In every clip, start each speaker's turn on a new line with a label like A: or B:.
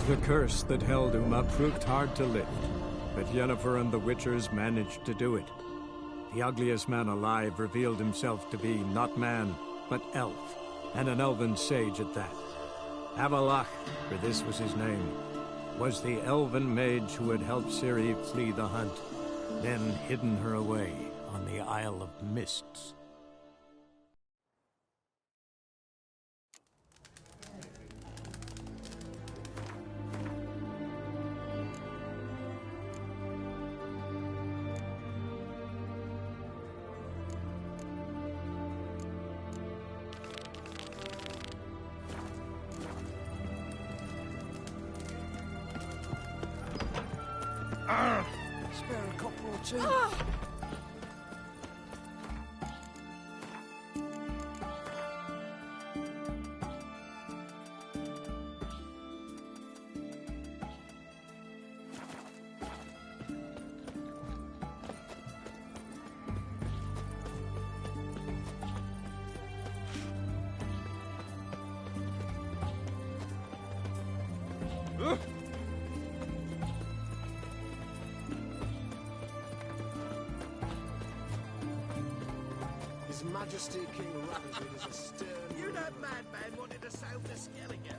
A: The curse that held Uma proved hard to lift, but Yennefer and the Witchers managed to do it. The ugliest man alive revealed himself to be not man, but elf, and an elven sage at that. Avalach, for this was his name, was the elven mage who had helped Ciri flee the hunt, then hidden her away on the Isle of Mists.
B: Spare a couple or two. His Majesty King Ravaged is a stern...
C: You that madman wanted to sail to Skellige.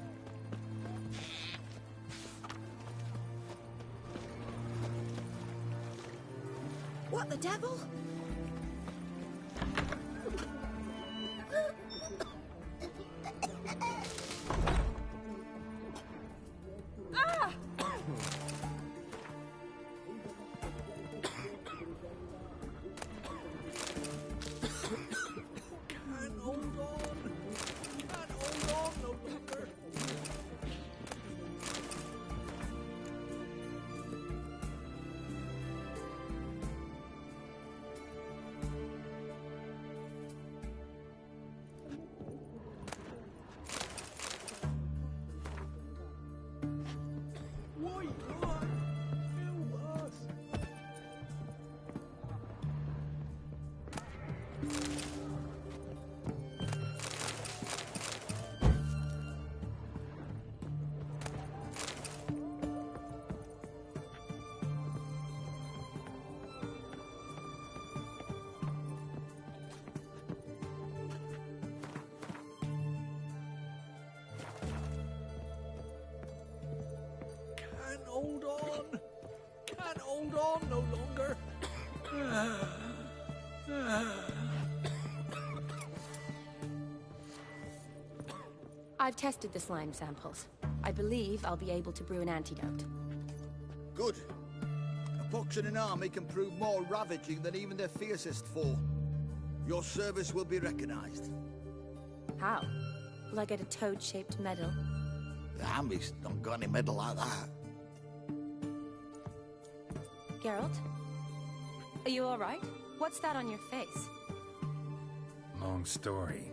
D: What the devil?
C: Hold on. Can't hold on no longer.
E: I've tested the slime samples. I believe I'll be able to brew an antidote.
F: Good. A pox in an army can prove more ravaging than even their fiercest foe. Your service will be recognized.
E: How? Will I get a toad-shaped medal?
F: The army's not got any medal like that.
E: Geralt? Are you alright? What's that on your face?
G: Long story.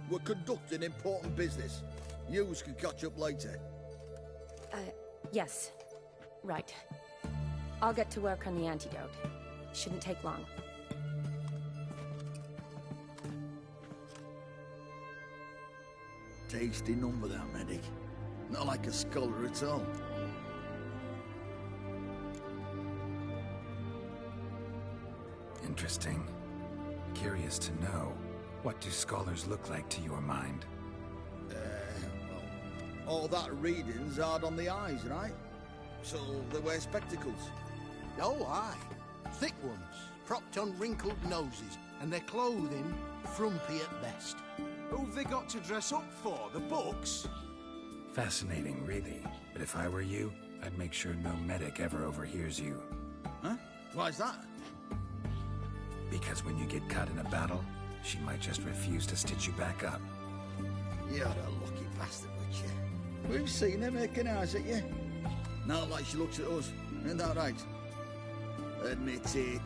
F: We're conducting important business. Yous can catch up later.
E: Yes. Right. I'll get to work on the antidote. Shouldn't take long.
F: Tasty number, that medic. Not like a scholar at all.
G: Interesting. Curious to know, what do scholars look like to your mind?
F: Well, all that reading's hard on the eyes, right? So they wear spectacles.
C: Oh, aye. Thick ones, propped on wrinkled noses, and their clothing frumpy at best. Who've they got to dress up for? The books?
G: Fascinating, really. But if I were you, I'd make sure no medic ever overhears you.
F: Huh? Why's that?
G: Because when you get caught in a battle, she might just refuse to stitch you back up.
F: You're a lucky bastard, Witcher. We've seen her making eyes at you. Not like she looks at us. Ain't that right? Admit it.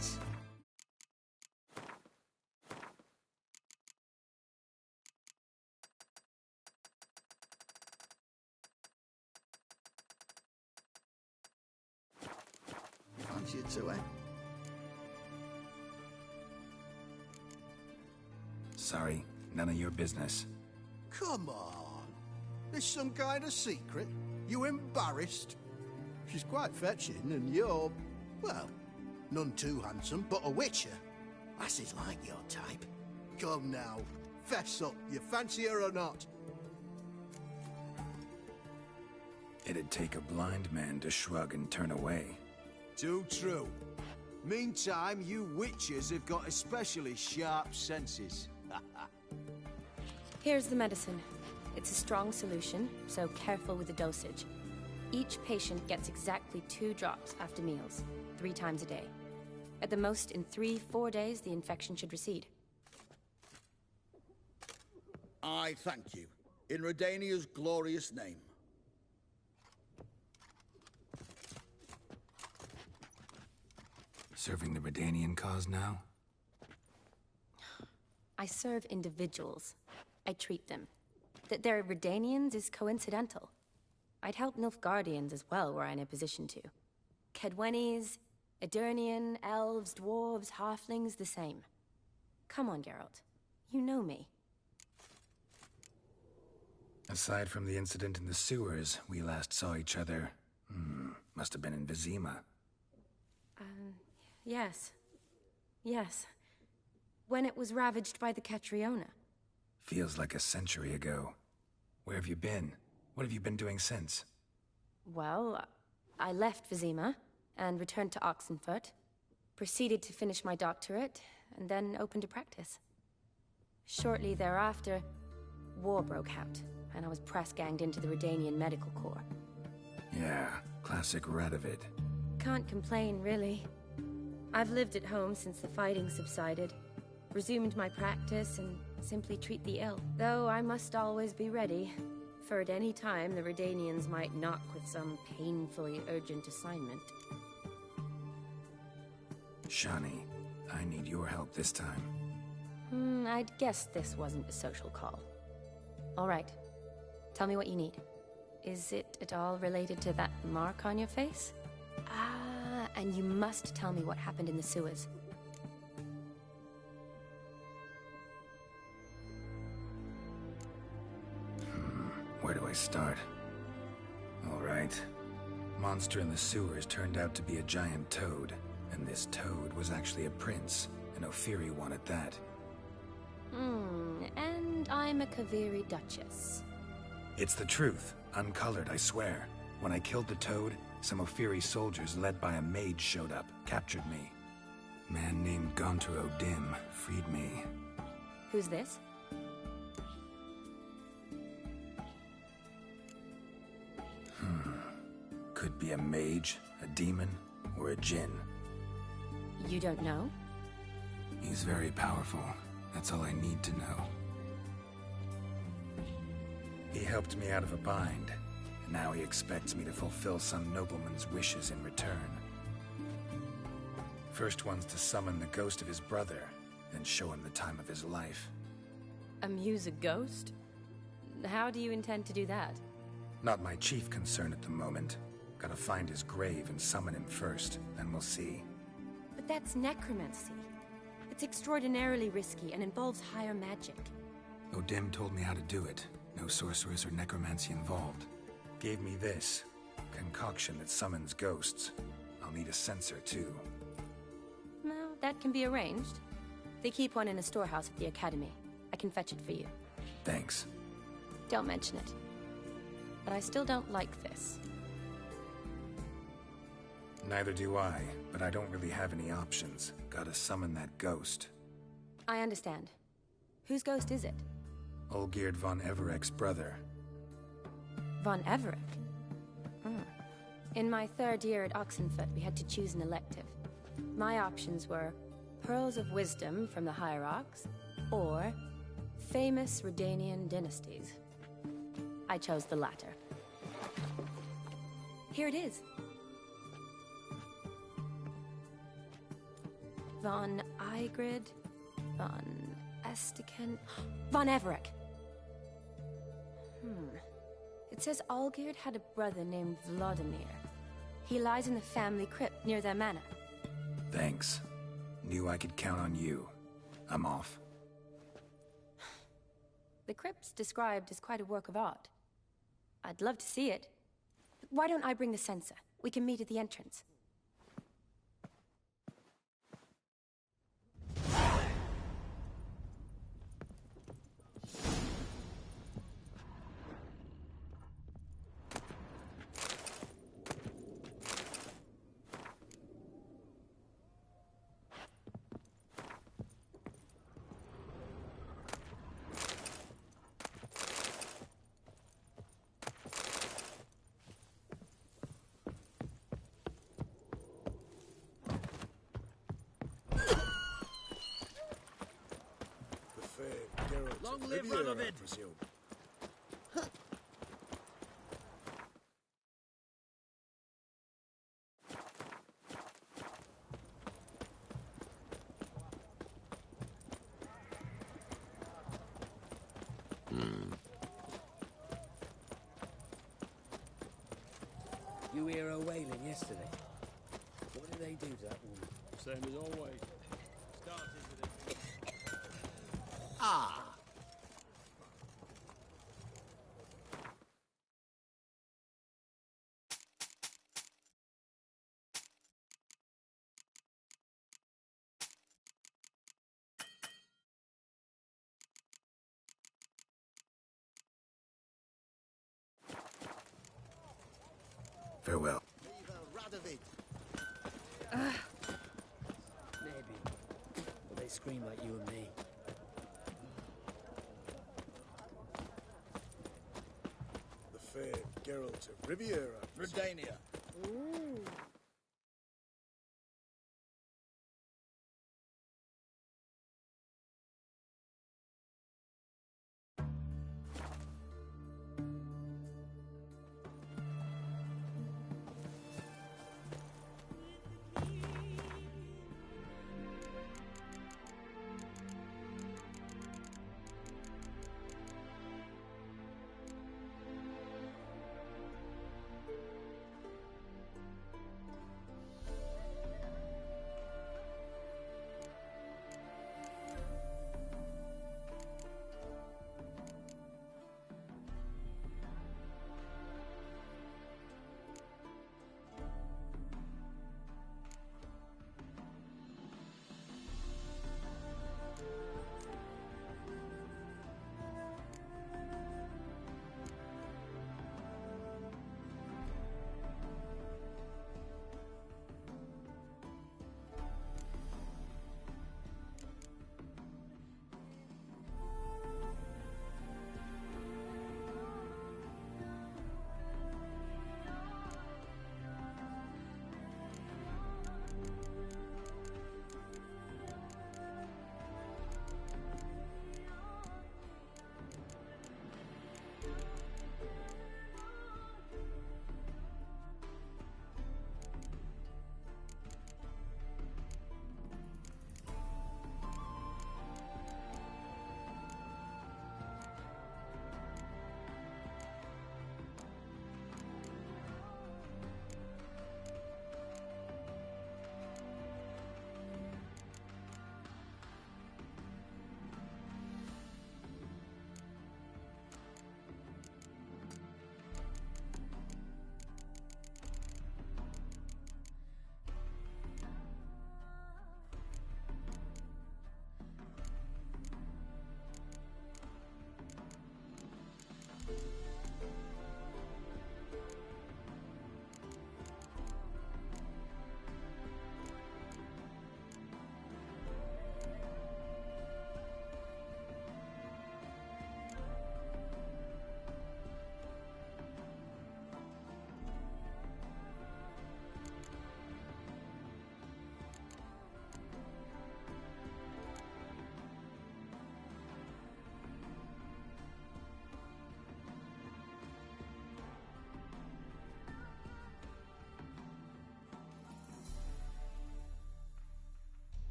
F: Fancy it too, eh?
G: Sorry, none of your business.
C: Come on. There's some kind of secret? You embarrassed? She's quite fetching, and you're, well, none too handsome, but a witcher. Lasses like your type. Come now, fess up, you fancy her or not?
G: It'd take a blind man to shrug and turn away.
H: Too true. Meantime, you witches have got especially sharp senses.
E: Here's the medicine. It's a strong solution, so careful with the dosage. Each patient gets exactly 2 drops after meals, 3 times a day. At the most, in 3-4 days, the infection should recede.
F: I thank you. In Redania's glorious name.
G: Serving the Redanian cause now?
E: I serve individuals. I treat them. That they're Redanians is coincidental. I'd help Nilfgaardians as well were I in a position to. Kedwenis, Edirnian, elves, dwarves, halflings, the same. Come on, Geralt. You know me.
G: Aside from the incident in the sewers, we last saw each other... must have been in Vizima.
E: Yes. Yes. When it was ravaged by the Catriona.
G: Feels like a century ago. Where have you been? What have you been doing since?
E: Well, I left Vizima and returned to Oxenfurt, proceeded to finish my doctorate, and then opened a practice. Shortly thereafter, war broke out, and I was press-ganged into the Redanian Medical Corps.
G: Yeah, classic Radovid.
E: Can't complain, really. I've lived at home since the fighting subsided, resumed my practice, and simply treat the ill. Though I must always be ready, for at any time the Redanians might knock with some painfully urgent assignment.
G: Shani, I need your help this time.
E: I'd guess this wasn't a social call. All right. Tell me what you need. Is it at all related to that mark on your face? Ah, and you must tell me what happened in the sewers.
G: Where do I start? All right. Monster in the sewers turned out to be a giant toad, and this toad was actually a prince, an Ophiri one at that.
E: And I'm a Kaviri Duchess.
G: It's the truth, uncolored, I swear. When I killed the toad, some Ophiri soldiers led by a mage showed up, captured me. Man named Gontar O'Dim freed me.
E: Who's this?
G: Could be a mage, a demon, or a djinn.
E: You don't know?
G: He's very powerful. That's all I need to know. He helped me out of a bind, and now he expects me to fulfill some nobleman's wishes in return. First one's to summon the ghost of his brother, then show him the time of his life.
E: Amuse a ghost? How do you intend to do that?
G: Not my chief concern at the moment. Gotta find his grave and summon him first, then we'll see.
E: But that's necromancy. It's extraordinarily risky and involves higher magic.
G: O'Dim told me how to do it. No sorceress or necromancy involved. Gave me this. Concoction that summons ghosts. I'll need a censer, too.
E: Well, that can be arranged. They keep one in a storehouse at the academy. I can fetch it for you.
G: Thanks.
E: Don't mention it. But I still don't like this.
G: Neither do I, but I don't really have any options. Gotta summon that ghost.
E: I understand. Whose ghost is it?
G: Olgierd von Everek's brother.
E: Von Everek? In my 3rd year at Oxenfurt, we had to choose an elective. My options were Pearls of Wisdom from the Hierarchs, or Famous Redanian Dynasties. I chose the latter. Here it is. Von Igrid, Von Estiken, Von Everek. It says Olgierd had a brother named Vladimir. He lies in the family crypt near their manor.
G: Thanks. Knew I could count on you. I'm off.
E: The crypt's described as quite a work of art. I'd love to see it. Why don't I bring the sensor? We can meet at the entrance.
B: Long live Radovid!
I: You hear her wailing yesterday? What did they do to that woman?
B: Same as always. Started with
C: Ah!
G: Farewell.
C: Radovid.
I: Maybe. But they scream like you and me.
B: the fair Geralt of Riviera.
F: Redania.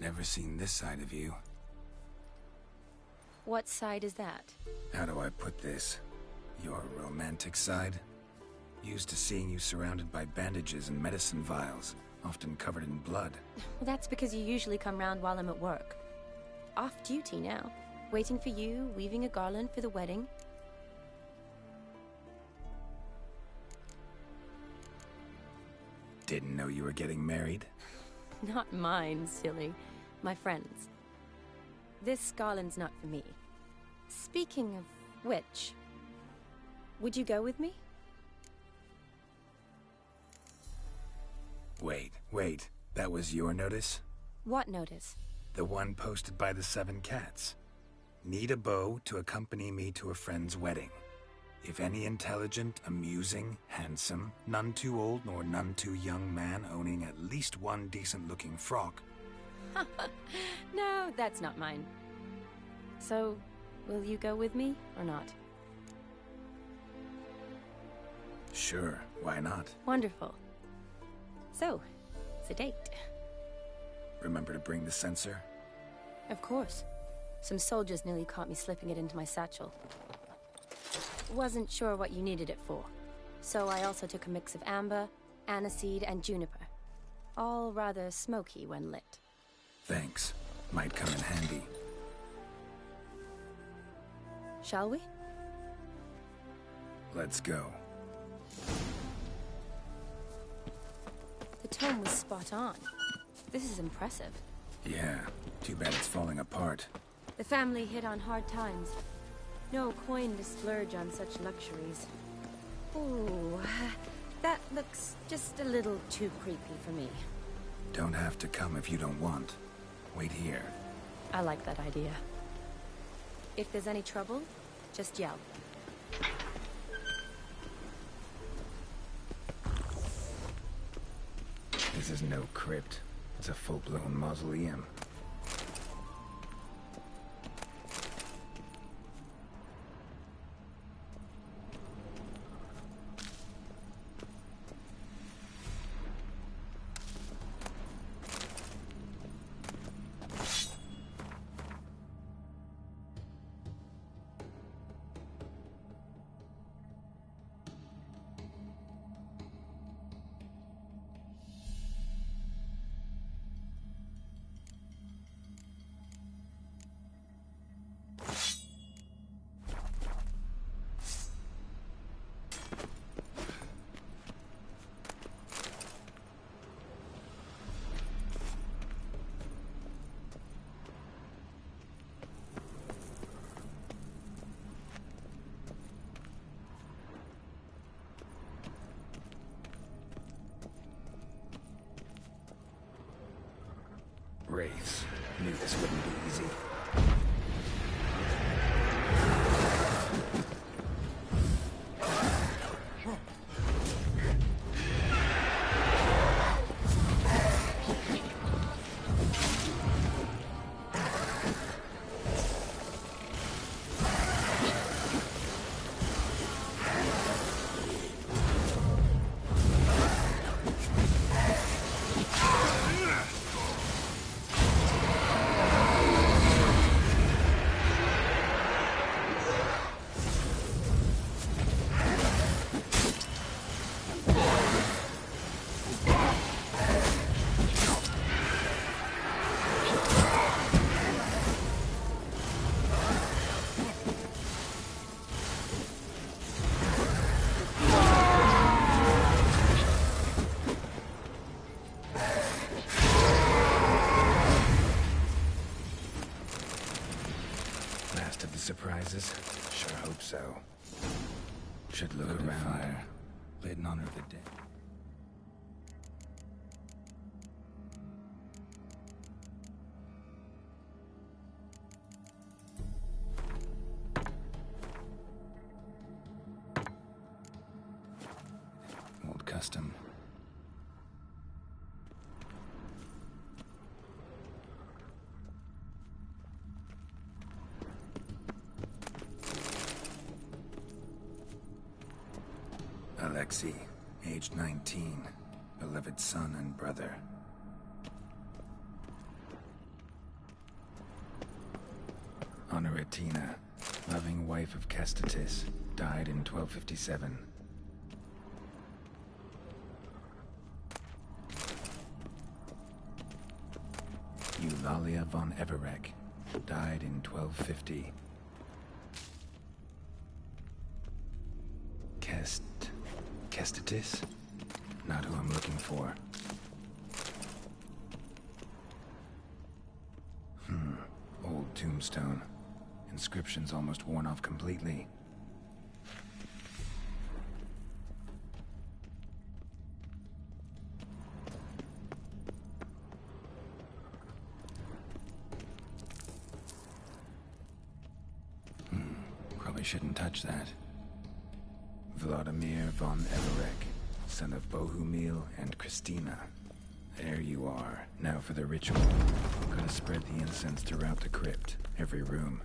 G: Never seen this side of you.
E: What side is that?
G: How do I put this? Your romantic side? Used to seeing you surrounded by bandages and medicine vials, often covered in blood.
E: Well, that's because you usually come round while I'm at work. Off duty now. Waiting for you, weaving a garland for the wedding.
G: Didn't know you were getting married?
E: Not mine, silly. My friends. This garland's not for me. Speaking of which, would you go with me?
G: Wait. That was your notice?
E: What notice?
G: The one posted by the 7 cats. Need a beau to accompany me to a friend's wedding. If any intelligent, amusing, handsome, none too old nor none too young man owning at least one decent-looking frock.
E: No, that's not mine. So, will you go with me, or not?
G: Sure, why not?
E: Wonderful. So, it's a date.
G: Remember to bring the censer?
E: Of course. Some soldiers nearly caught me slipping it into my satchel. Wasn't sure what you needed it for. So I also took a mix of amber, aniseed, and juniper. All rather smoky when lit.
G: Thanks. Might come in handy.
E: Shall we?
G: Let's go.
E: The tome was spot on. This is impressive.
G: Yeah, too bad it's falling apart.
E: The family hit on hard times. No coin to splurge on such luxuries. Ooh, that looks just a little too creepy for me.
G: Don't have to come if you don't want. Wait here.
E: I like that idea. If there's any trouble, just yell.
G: This is no crypt. It's a full-blown mausoleum. Wraiths. Knew this wouldn't be easy. Surprises? Sure hope so. Should look around fire. Lit in honor of the dead. Old custom. Alexei, age 19, beloved son and brother. Martina, loving wife of Kestatis, died in 1257. Eulalia von Everek, died in 1250. Kestatis? Not who I'm looking for. Old tombstone. Inscription's almost worn off completely. Probably shouldn't touch that. Vladimir von Everek, son of Bohumil and Christina. There you are. Now for the ritual. Gotta spread the incense throughout the crypt, every room.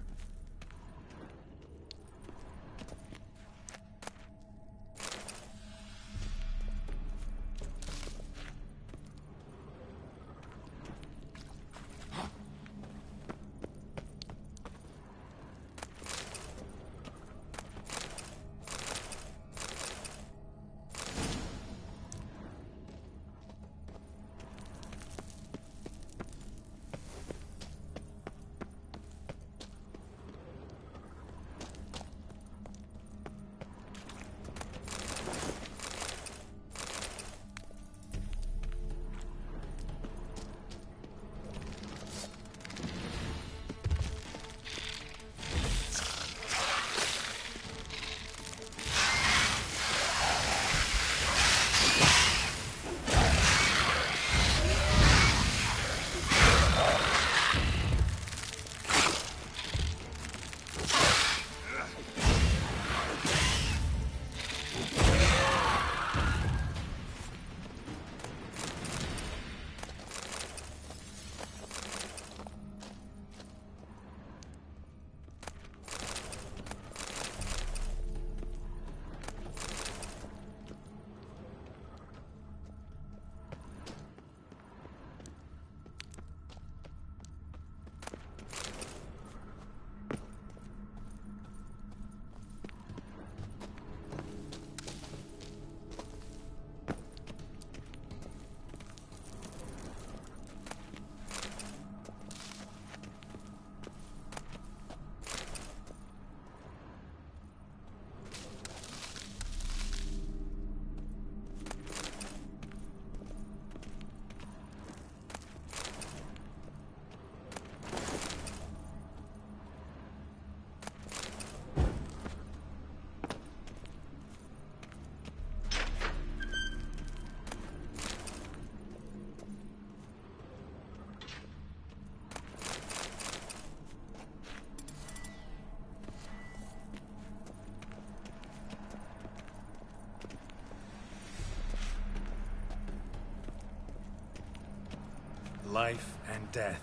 J: Life and death,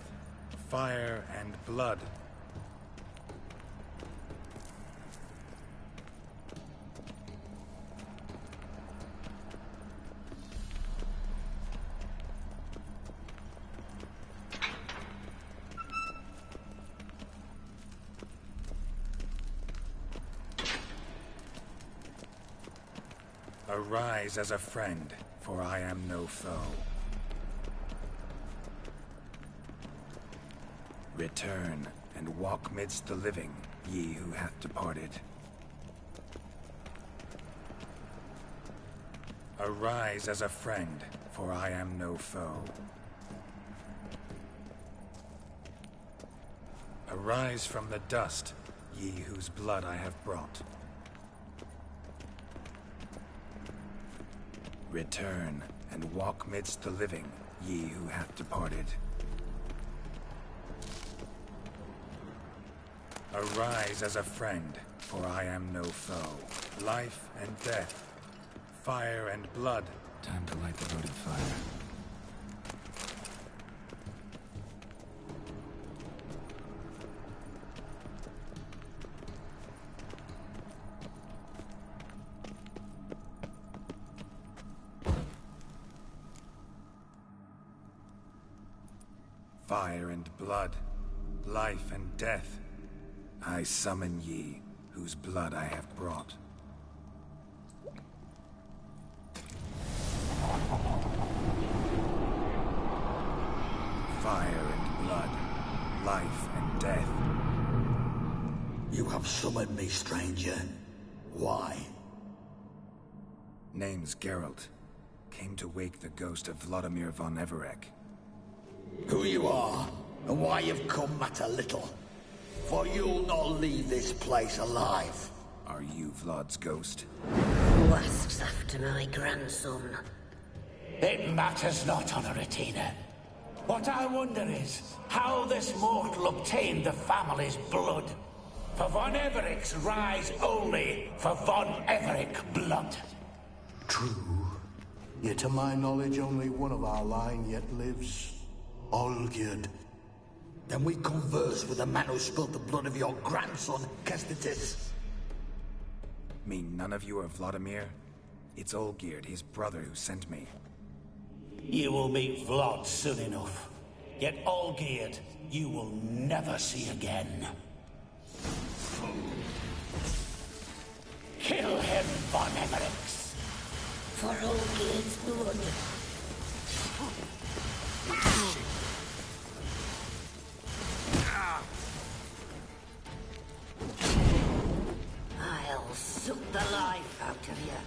J: fire and blood. Arise as a friend, for I am no foe. Return, and walk midst the living, ye who hath departed. Arise as a friend, for I am no foe. Arise from the dust, ye whose blood I have brought. Return, and walk midst the living, ye who hath departed. Arise as a friend, for I am no foe. Life and death, fire and blood.
G: Time to light the votive fire.
J: Fire and blood, life and death.
G: I summon ye, whose blood I have brought. Fire and blood, life and death.
F: You have summoned me, stranger. Why?
G: Name's Geralt. Came to wake the ghost of Vladimir von Everec.
F: Who you are, and why you've come matter little. For you'll not leave this place alive.
G: Are you Vlad's ghost?
D: Who asks after my grandson?
K: It matters not, Honoratina. What I wonder is how this mortal obtained the family's blood. For von Everec's rise only for von Everec blood.
C: True. Yet to my knowledge, only one of our line yet lives. Olgierd.
F: Then we converse with the man who spilled the blood of your grandson, Kestetis.
G: Mean none of you are Vladimir? It's Olgierd, his brother, who sent me.
K: You will meet Vlad soon enough. Yet Olgierd, you will never see again. Kill him, von Everec.
D: For Olgierd's blood. I'll suck the life out of you.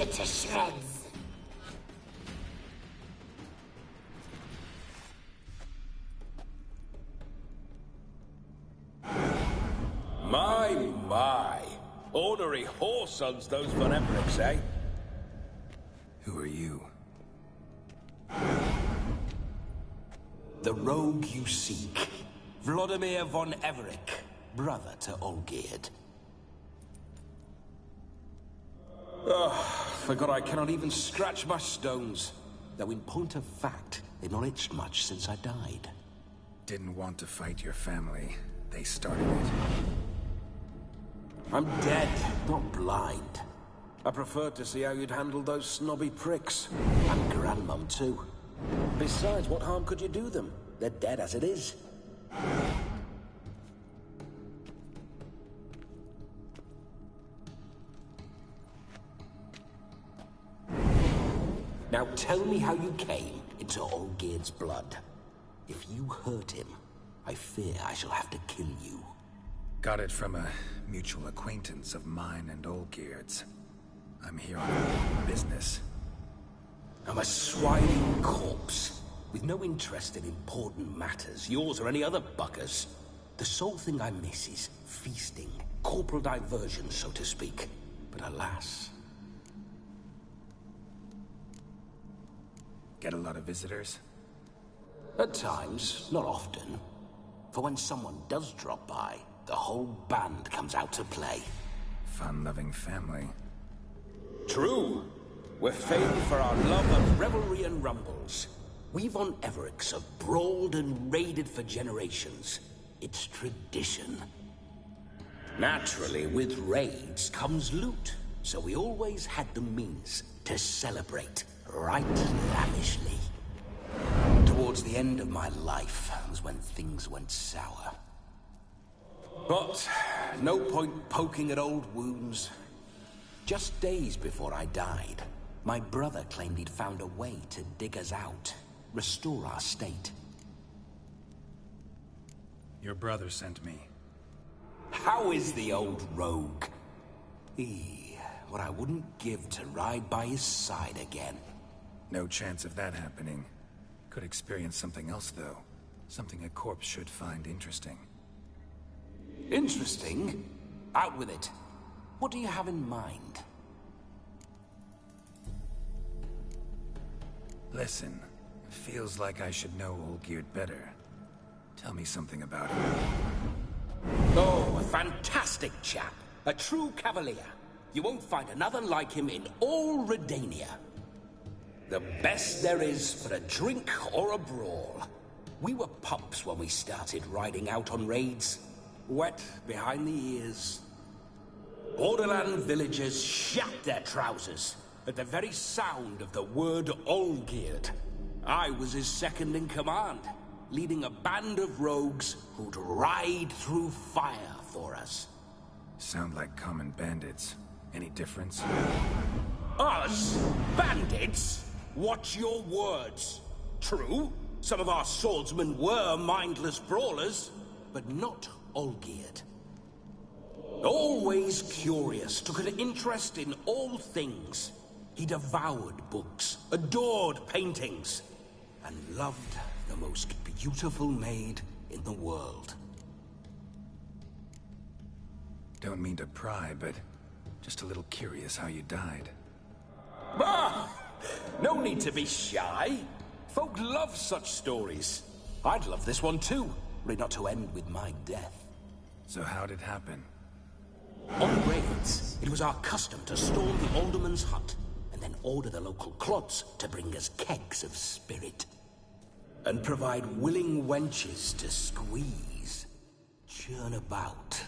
D: To shreds.
L: My. Ornery whoresons those von Everecs, eh?
G: Who are you?
K: The rogue you seek. Vladimir von Everec, brother to Olgierd. Forgot I cannot even scratch my stones. Though in point of fact, they've not itched much since I died.
G: Didn't want to fight your family. They started it.
K: I'm dead, not blind. I preferred to see how you'd handle those snobby pricks. And Grandmum, too. Besides, what harm could you do them? They're dead as it is. Now tell me how you came into Olgierd's blood. If you hurt him, I fear I shall have to kill you.
G: Got it from a mutual acquaintance of mine and Olgierd's. I'm here on business.
K: I'm a swiding corpse, with no interest in important matters, yours or any other buggers. The sole thing I miss is feasting, corporal diversion, so to speak. But alas...
G: Get a lot of visitors?
K: At times, not often. For when someone does drop by, the whole band comes out to play.
G: Fun-loving family.
K: True. We're famed for our love of revelry and rumbles. We von Everecs have brawled and raided for generations. It's tradition. Naturally, with raids comes loot, so we always had the means to celebrate right lavishly. Towards the end of my life was when things went sour. But no point poking at old wounds. Just days before I died, my brother claimed he'd found a way to dig us out, restore our state.
G: Your brother sent me.
K: How is the old rogue? What I wouldn't give to ride by his side again.
G: No chance of that happening. Could experience something else, though. Something a corpse should find interesting.
K: Interesting? Out with it. What do you have in mind?
G: Listen, it feels like I should know Olgierd better. Tell me something about him.
K: Oh, a fantastic chap. A true cavalier. You won't find another like him in all Redania. The best there is for a drink or a brawl. We were pups when we started riding out on raids. Wet behind the ears. Borderland villagers shat their trousers at the very sound of the word Olgierd. I was his second in command, leading a band of rogues who'd ride through fire for us.
G: Sound like common bandits. Any difference?
K: Us? Bandits? Watch your words. True, some of our swordsmen were mindless brawlers, but not Olgierd. Always curious, took an interest in all things. He devoured books, adored paintings, and loved the most beautiful maid in the world.
G: Don't mean to pry, but just a little curious how you died.
K: Bah! No need to be shy. Folk love such stories. I'd love this one too, were it not to end with my death.
G: So how'd it happen?
K: On raids, it was our custom to storm the alderman's hut, and then order the local clods to bring us kegs of spirit. And provide willing wenches to squeeze, churn about.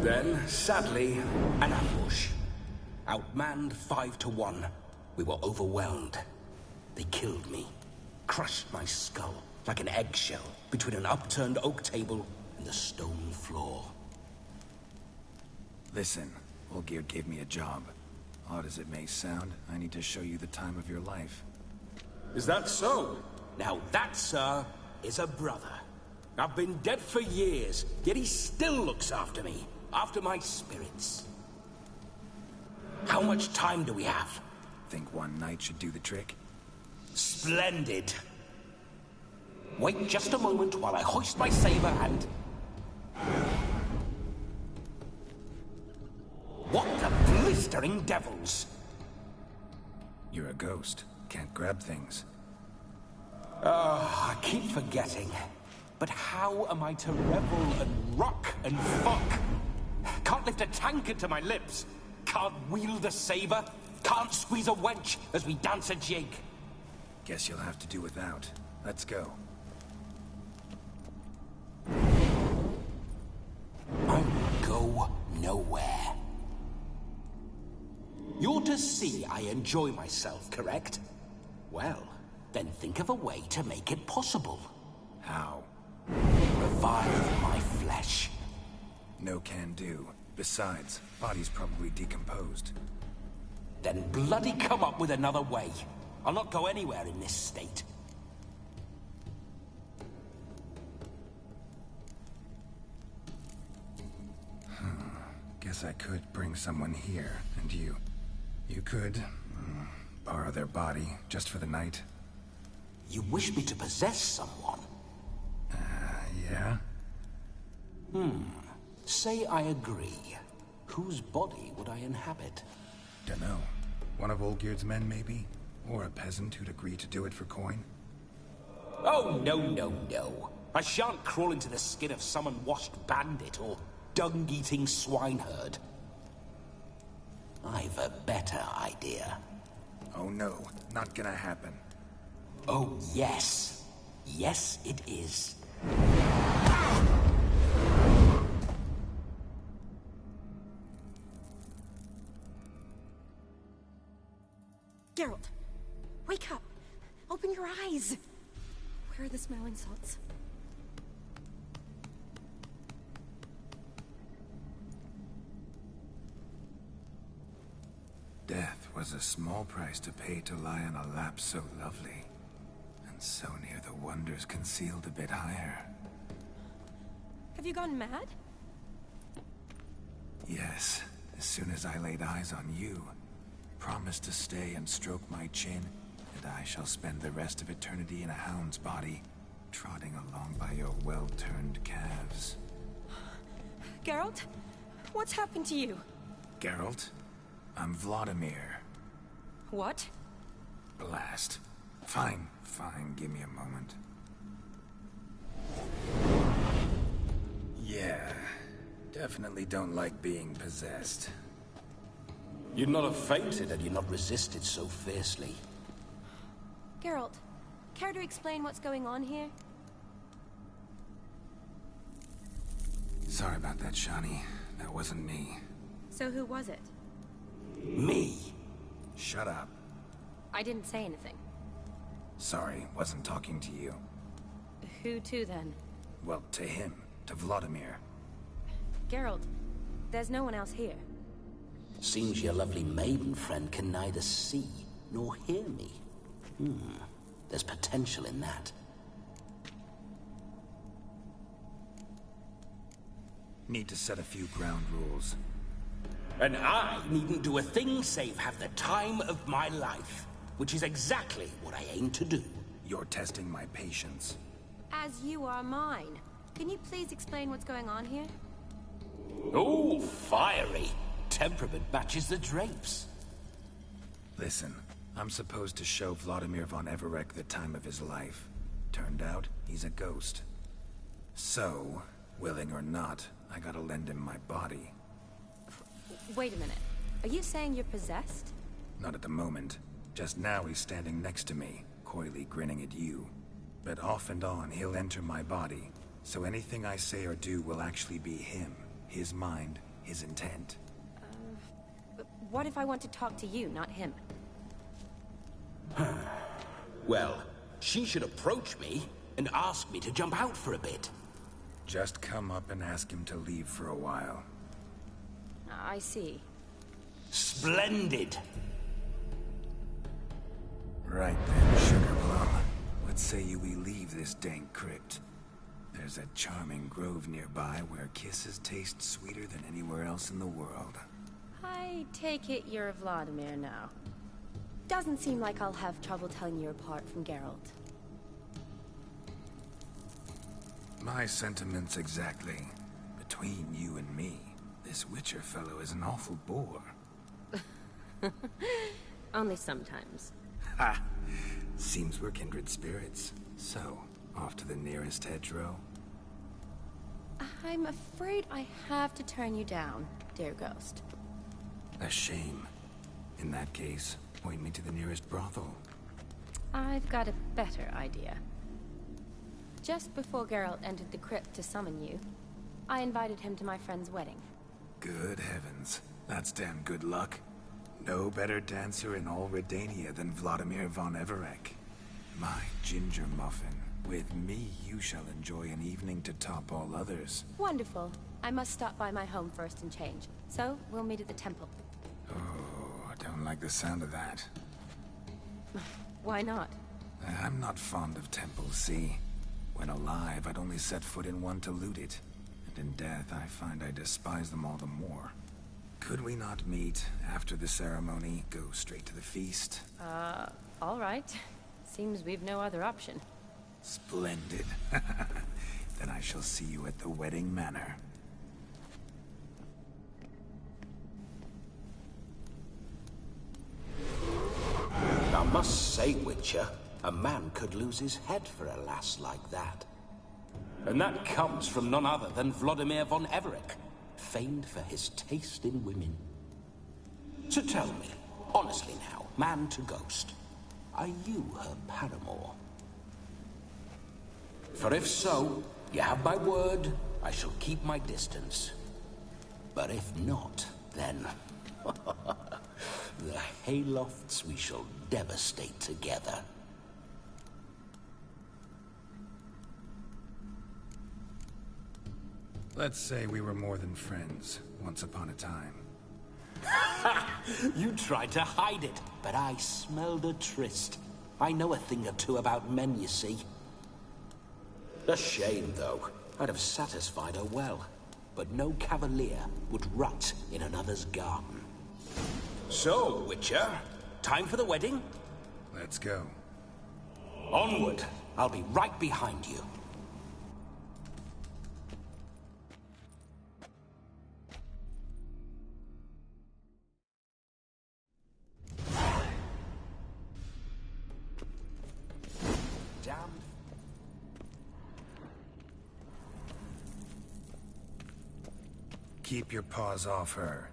K: Then, sadly, an ambush. Outmanned 5 to 1, we were overwhelmed. They killed me, crushed my skull like an eggshell between an upturned oak table and the stone floor.
G: Listen, Olgierd gave me a job. Odd as it may sound, I need to show you the time of your life.
K: Is that so? Now that, sir, is a brother. I've been dead for years, yet he still looks after me, after my spirits. How much time do we have?
G: Think one night should do the trick?
K: Splendid. Wait just a moment while I hoist my saber and... What the blistering devils?
G: You're a ghost. Can't grab things.
K: I keep forgetting. But how am I to revel and rock and fuck? Can't lift a tankard to my lips. Can't wield a saber. Can't squeeze a wench as we dance a jig.
G: Guess you'll have to do without. Let's go.
K: I go nowhere. You're to see I enjoy myself, correct? Well, then think of a way to make it possible.
G: How?
K: Revive my flesh.
G: No can do. Besides, body's probably decomposed.
K: Then bloody come up with another way. I'll not go anywhere in this state.
G: Guess I could bring someone here, and you could borrow their body just for the night.
K: You wish me to possess someone?
G: Yeah?
K: Say I agree. Whose body would I inhabit?
G: Dunno. One of Olgierd's men, maybe? Or a peasant who'd agree to do it for coin?
K: Oh, no, no, no. I shan't crawl into the skin of some unwashed bandit or dung-eating swineherd. I've a better idea.
G: Oh no, not gonna happen.
K: Oh, yes. Yes, it is.
E: Geralt, wake up. Open your eyes. Where are the smelling salts?
G: Death was a small price to pay to lie on a lap so lovely, and so near the wonders concealed a bit higher.
E: Have you gone mad?
G: Yes, as soon as I laid eyes on you, promised to stay and stroke my chin, and but I shall spend the rest of eternity in a hound's body, trotting along by your well-turned calves.
E: Geralt? What's happened to you?
G: Geralt? I'm Vladimir.
E: What?
G: Blast. Fine, give me a moment. Yeah, definitely don't like being possessed.
K: You'd not have fainted had you not resisted so fiercely.
E: Geralt, care to explain what's going on here?
G: Sorry about that, Shani. That wasn't me.
E: So who was it?
K: Me?
G: Shut up.
E: I didn't say anything.
G: Sorry, wasn't talking to you.
E: Who to, then?
G: Well, to him. To Vladimir.
E: Geralt, there's no one else here.
K: Seems your lovely maiden friend can neither see nor hear me. There's potential in that.
G: Need to set a few ground rules.
K: And I needn't do a thing save have the time of my life, which is exactly what I aim to do.
G: You're testing my patience.
E: As you are mine. Can you please explain what's going on here?
K: Oh, fiery. Temperament matches the drapes.
G: Listen, I'm supposed to show Vladimir von Everec the time of his life. Turned out, he's a ghost. So, willing or not, I gotta lend him my body.
E: Wait a minute. Are you saying you're possessed?
G: Not at the moment. Just now he's standing next to me, coyly grinning at you. But off and on, he'll enter my body. So anything I say or do will actually be him. His mind, his intent.
E: But what if I want to talk to you, not him?
K: Well, she should approach me and ask me to jump out for a bit.
G: Just come up and ask him to leave for a while.
E: I see.
K: Splendid!
G: Right then, Sugar Plum. What say you we leave this dank crypt? There's a charming grove nearby where kisses taste sweeter than anywhere else in the world.
E: I take it you're Vladimir now. Doesn't seem like I'll have trouble telling you apart from Geralt.
G: My sentiments exactly. Between you and me, this Witcher fellow is an awful bore.
E: Only sometimes.
G: Ha! Seems we're kindred spirits. So, off to the nearest hedgerow?
E: I'm afraid I have to turn you down, dear ghost.
G: A shame. In that case, point me to the nearest brothel.
E: I've got a better idea. Just before Geralt entered the crypt to summon you, I invited him to my friend's wedding.
G: Good heavens. That's damn good luck. No better dancer in all Redania than Vladimir von Everec. My ginger muffin. With me, you shall enjoy an evening to top all others.
E: Wonderful. I must stop by my home first and change. So, we'll meet at the temple.
G: Oh, I don't like the sound of that.
E: Why not?
G: I'm not fond of temples, see? When alive, I'd only set foot in one to loot it. And in death, I find I despise them all the more. Could we not meet after the ceremony, go straight to the feast?
E: All right. Seems we've no other option.
G: Splendid. Then I shall see you at the wedding manor.
K: I must say, Witcher, a man could lose his head for a lass like that. And that comes from none other than Vladimir von Everec, famed for his taste in women. So tell me, honestly now, man to ghost, are you her paramour? For if so, you have my word, I shall keep my distance. But if not, then... the haylofts we shall devastate together.
G: Let's say we were more than friends, once upon a time.
K: You tried to hide it, but I smelled a tryst. I know a thing or two about men, you see. A shame, though. I'd have satisfied her well. But no cavalier would rut in another's garden. So, Witcher, time for the wedding?
J: Let's go.
K: Onward! I'll be right behind you. Damn.
J: Keep your paws off her.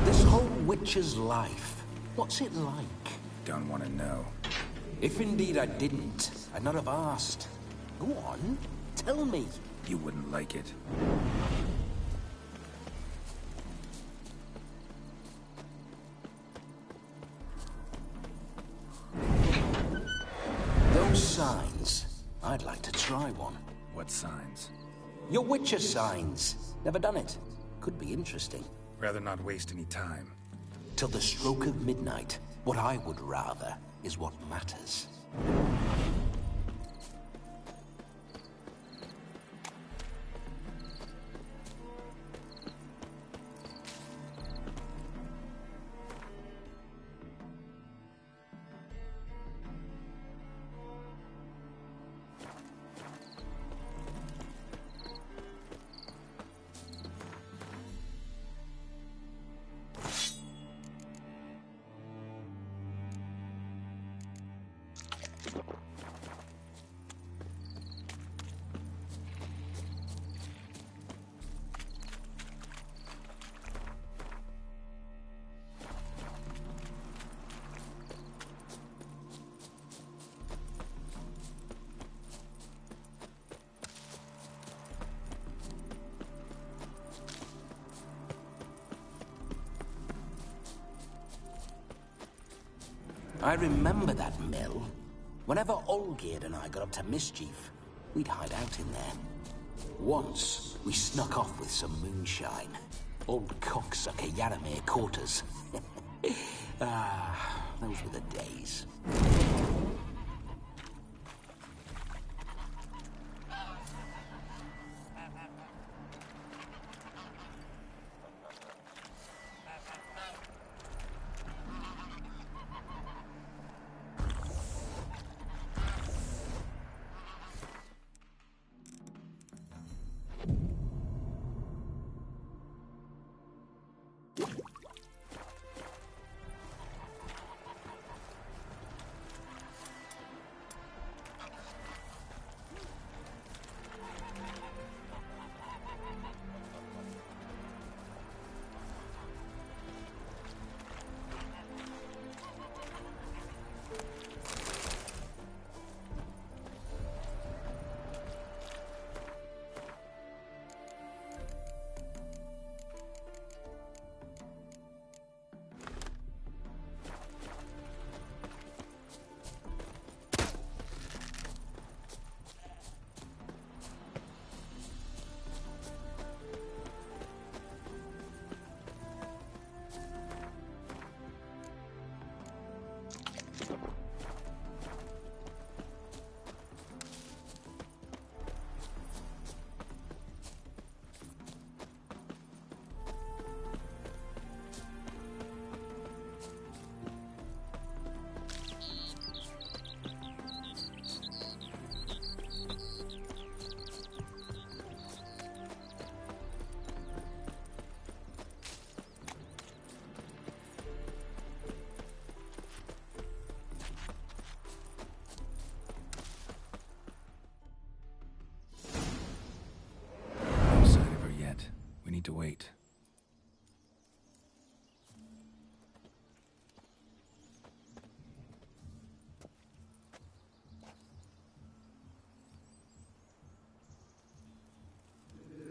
K: This whole witch's life, what's it like?
J: Don't want to know.
K: If indeed I didn't, I'd not have asked. Go on, tell me.
J: You wouldn't like it.
K: Those signs, I'd like to try one.
J: What signs?
K: Your Witcher signs. Never done it. Could be interesting.
J: Rather not waste any time.
K: Till the stroke of midnight, what I would rather is what matters. I remember that mill. Whenever Olgierd and I got up to mischief, we'd hide out in there. Once, we snuck off with some moonshine. Old cocksucker Yaramir caught us. Those were the days.
J: Need to wait.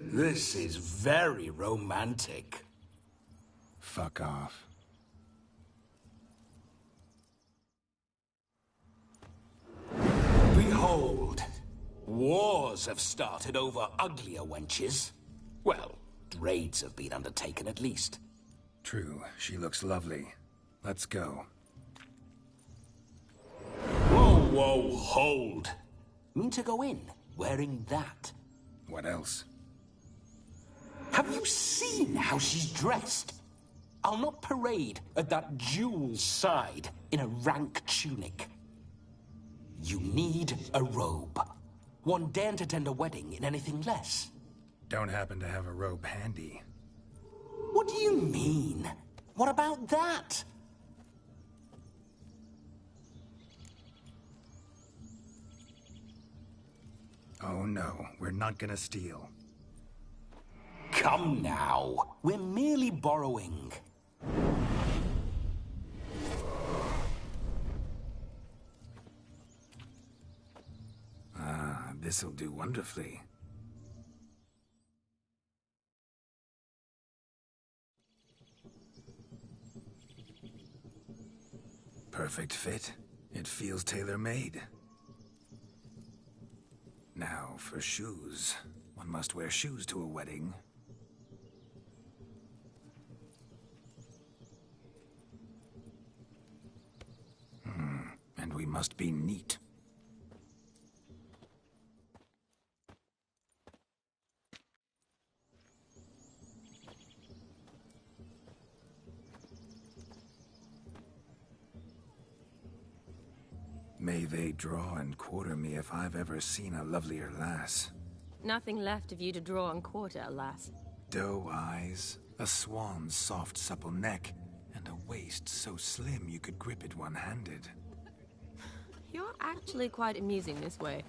K: This is very romantic.
J: Fuck off.
K: Behold, wars have started over uglier wenches. Well, raids have been undertaken, at least.
G: True, she looks lovely. Let's go.
K: Whoa, hold! Mean to go in, wearing that?
G: What else?
K: Have you seen how she's dressed? I'll not parade at that jewel's side in a rank tunic. You need a robe. One daren't attend a wedding in anything less.
G: Don't happen to have a robe handy.
K: What do you mean? What about that?
G: Oh no, we're not gonna steal.
K: Come now, we're merely borrowing.
G: Ah, this'll do wonderfully. Perfect fit. It feels tailor-made. Now, for shoes. One must wear shoes to a wedding. And we must be neat. May they draw and quarter me if I've ever seen a lovelier lass.
E: Nothing left of you to draw and quarter, alas.
G: Doe eyes, a swan's soft supple neck, and a waist so slim you could grip it one-handed.
E: You're actually quite amusing this way.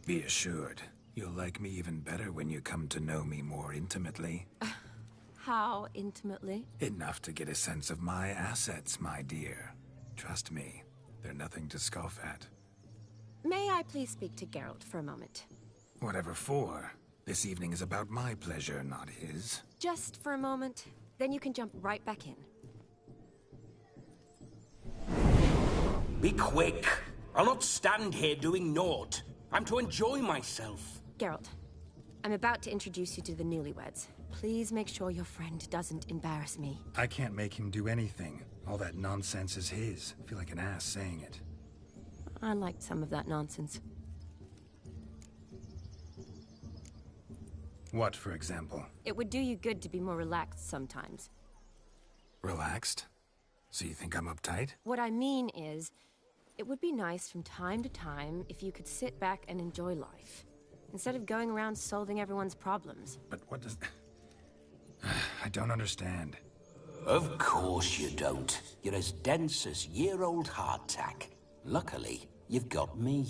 G: Be assured, you'll like me even better when you come to know me more intimately.
E: How intimately?
G: Enough to get a sense of my assets, my dear. Trust me, they're nothing to scoff at.
E: May I please speak to Geralt for a moment?
G: Whatever for. This evening is about my pleasure, not his.
E: Just for a moment, then you can jump right back in.
K: Be quick! I'll not stand here doing naught. I'm to enjoy myself.
E: Geralt, I'm about to introduce you to the newlyweds. Please make sure your friend doesn't embarrass me.
G: I can't make him do anything. All that nonsense is his. I feel like an ass saying it.
E: I liked some of that nonsense.
G: What, for example?
E: It would do you good to be more relaxed sometimes.
G: Relaxed? So you think I'm uptight?
E: What I mean is, it would be nice from time to time if you could sit back and enjoy life, instead of going around solving everyone's problems.
G: But what does... I don't understand.
K: Of course you don't. You're as dense as year-old hardtack. Luckily, you've got me.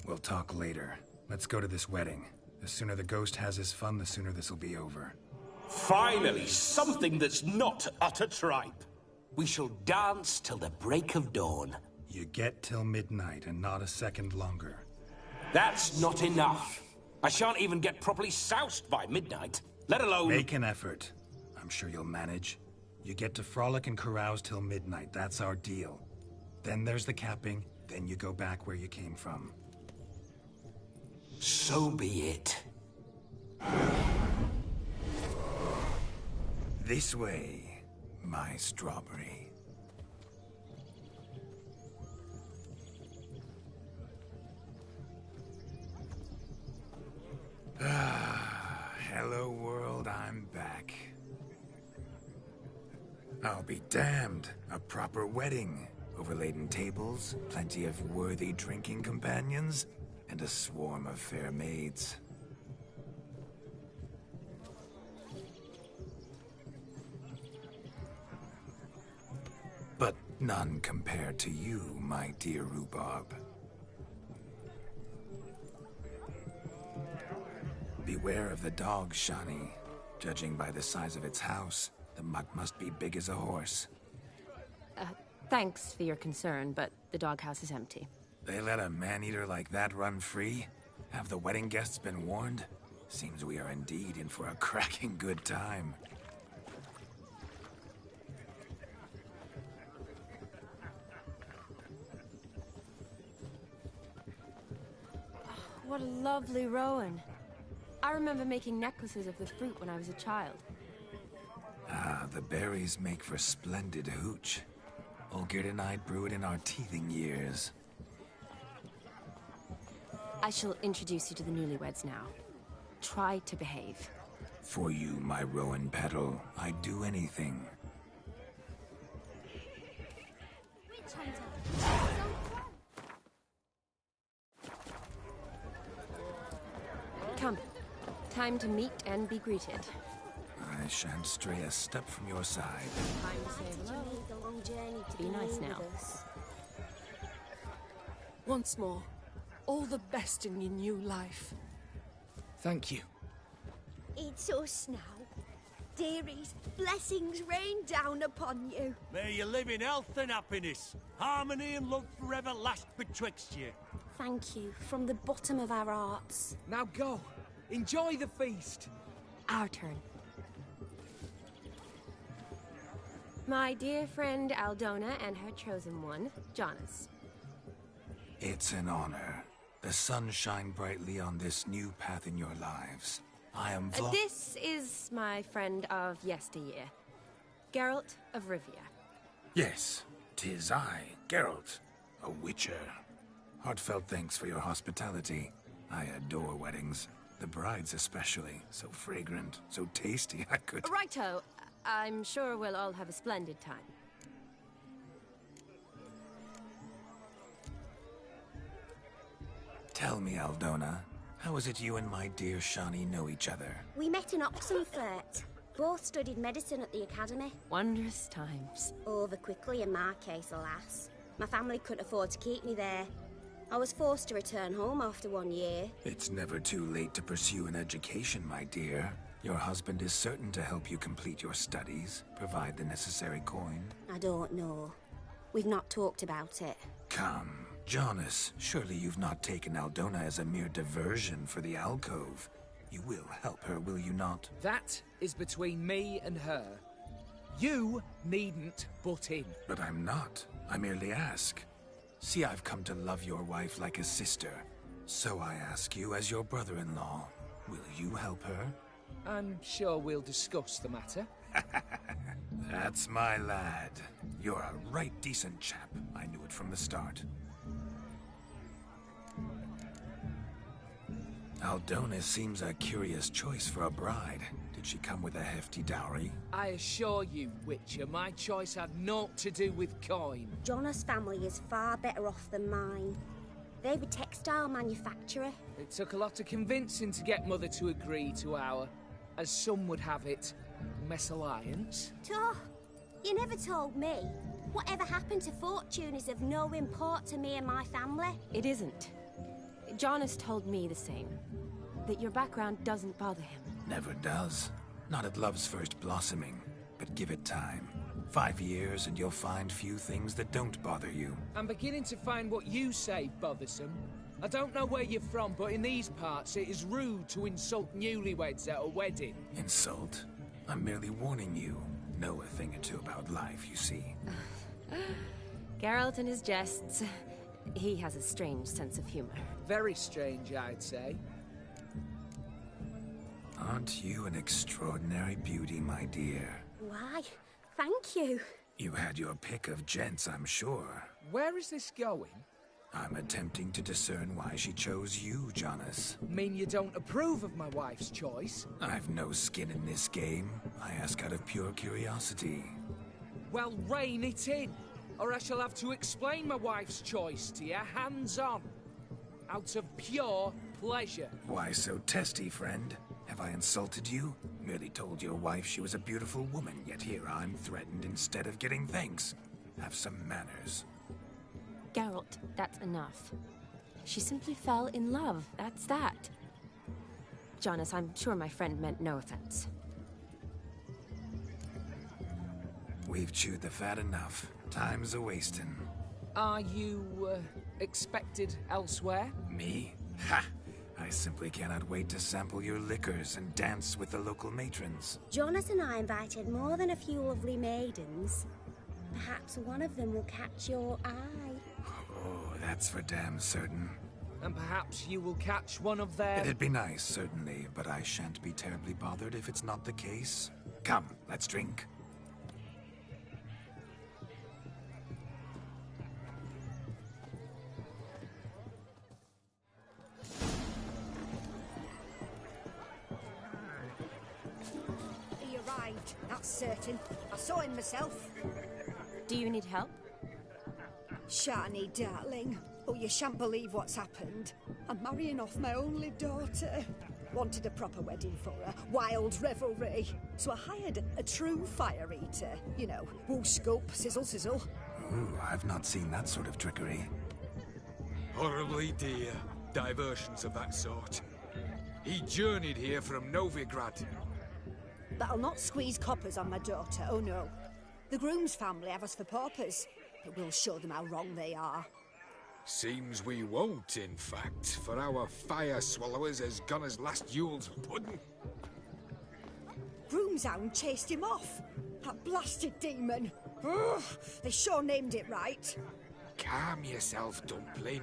G: We'll talk later. Let's go to this wedding. The sooner the ghost has his fun, the sooner this'll be over.
K: Finally, something that's not utter tripe. We shall dance till the break of dawn.
G: You get till midnight and not a second longer.
K: That's not enough. I shan't even get properly soused by midnight, let alone...
G: Make an effort. I'm sure you'll manage. You get to frolic and carouse till midnight. That's our deal. Then there's the capping, then you go back where you came from.
K: So be it.
G: This way, my strawberry. Hello world, I'm back. I'll be damned. A proper wedding. Overladen tables, plenty of worthy drinking companions, and a swarm of fair maids. But none compared to you, my dear rhubarb. Beware of the dog, Shani. Judging by the size of its house, the mutt must be big as a horse.
E: Thanks for your concern, but the doghouse is empty.
G: They let a man-eater like that run free? Have the wedding guests been warned? Seems we are indeed in for a cracking good time.
E: what a lovely rowan. I remember making necklaces of the fruit when I was a child.
G: Ah, the berries make for splendid hooch. Olgerd and I brew it in our teething years.
E: I shall introduce you to the newlyweds now. Try to behave.
G: For you, my rowan petal, I'd do anything.
E: Come. Time to meet and be greeted.
G: I shan't stray a step from your side.
E: Time to say hello.
D: The long journey to
E: Be nice now.
M: Once more, all the best in your new life.
I: Thank you.
N: It's us now. Dearies, blessings rain down upon you.
O: May you live in health and happiness. Harmony and love forever last betwixt you.
N: Thank you, from the bottom of our hearts.
I: Now go. Enjoy the feast.
E: Our turn. My dear friend Aldona and her chosen one, Jonas.
G: It's an honor. The sun shine brightly on this new path in your lives. I am
E: This is my friend of yesteryear, Geralt of Rivia.
G: Yes, 'tis I, Geralt, a witcher. Heartfelt thanks for your hospitality. I adore weddings. The brides especially. So fragrant, so tasty, I could...
E: Righto. I'm sure we'll all have a splendid time.
G: Tell me, Aldona, how is it you and my dear Shani know each other?
N: We met in Oxenfurt. Both studied medicine at the academy.
E: Wondrous times.
N: Over quickly in my case, alas. My family couldn't afford to keep me there. I was forced to return home after 1 year.
G: It's never too late to pursue an education, my dear. Your husband is certain to help you complete your studies, provide the necessary coin.
N: I don't know. We've not talked about it.
G: Come, Jonas, surely you've not taken Aldona as a mere diversion for the alcove. You will help her, will you not?
I: That is between me and her. You needn't butt in.
G: But I'm not. I merely ask. See, I've come to love your wife like a sister. So I ask you as your brother-in-law, will you help her?
I: I'm sure we'll discuss the matter.
G: That's my lad. You're a right decent chap. I knew it from the start. Aldona seems a curious choice for a bride. Did she come with a hefty dowry?
I: I assure you, Witcher, my choice had naught to do with coin.
N: Jonas' family is far better off than mine. They're a textile manufacturer.
I: It took a lot of convincing to get Mother to agree to our, as some would have it, mesalliance.
N: You never told me. Whatever happened to fortune is of no import to me and my family.
E: It isn't. Jonas told me the same. That your background doesn't bother him.
G: Never does. Not at love's first blossoming. But give it time. 5 years and you'll find few things that don't bother you.
I: I'm beginning to find what you say bothersome. I don't know where you're from, but in these parts it is rude to insult newlyweds at a wedding.
G: Insult? I'm merely warning you. Know a thing or two about life, you see.
E: Geralt and his jests. He has a strange sense of humor.
I: Very strange, I'd say.
G: Aren't you an extraordinary beauty, my dear?
N: Why, thank you.
G: You had your pick of gents, I'm sure.
I: Where is this going?
G: I'm attempting to discern why she chose you, Jonas.
I: Mean you don't approve of my wife's choice?
G: I've no skin in this game. I ask out of pure curiosity.
I: Well, rein it in, or I shall have to explain my wife's choice to you, hands-on. Out of pure pleasure.
G: Why so testy, friend? Have I insulted you? Merely told your wife she was a beautiful woman, yet here I'm threatened instead of getting thanks. Have some manners.
E: Geralt, that's enough. She simply fell in love, that's that. Jonas, I'm sure my friend meant no offense.
G: We've chewed the fat enough. Time's a-wasting.
I: Are you, expected elsewhere?
G: Me? Ha! I simply cannot wait to sample your liquors and dance with the local matrons.
N: Jonas and I invited more than a few lovely maidens. Perhaps one of them will catch your eye.
G: Oh, that's for damn certain.
I: and perhaps you will catch one of their...
G: It'd be nice, certainly, but I shan't be terribly bothered if it's not the case. Come, let's drink.
P: He arrived, that's certain. I saw him myself.
E: Do you need help?
P: Shani, darling. Oh, you shan't believe what's happened. I'm marrying off my only daughter. Wanted a proper wedding for her, wild revelry. So I hired a true fire eater. You know, woo scope, sizzle sizzle.
G: Ooh, I've not seen that sort of trickery.
J: Horribly dear diversions of that sort. He journeyed here from Novigrad.
P: But I'll not squeeze coppers on my daughter, oh no. The groom's family have us for paupers, but we'll show them how wrong they are.
J: Seems we won't, in fact, for our fire swallowers as gone as last Yule's pudding.
P: Groom's hound chased him off. That blasted demon. Ugh, they sure named it right.
J: Calm yourself, Dumpling.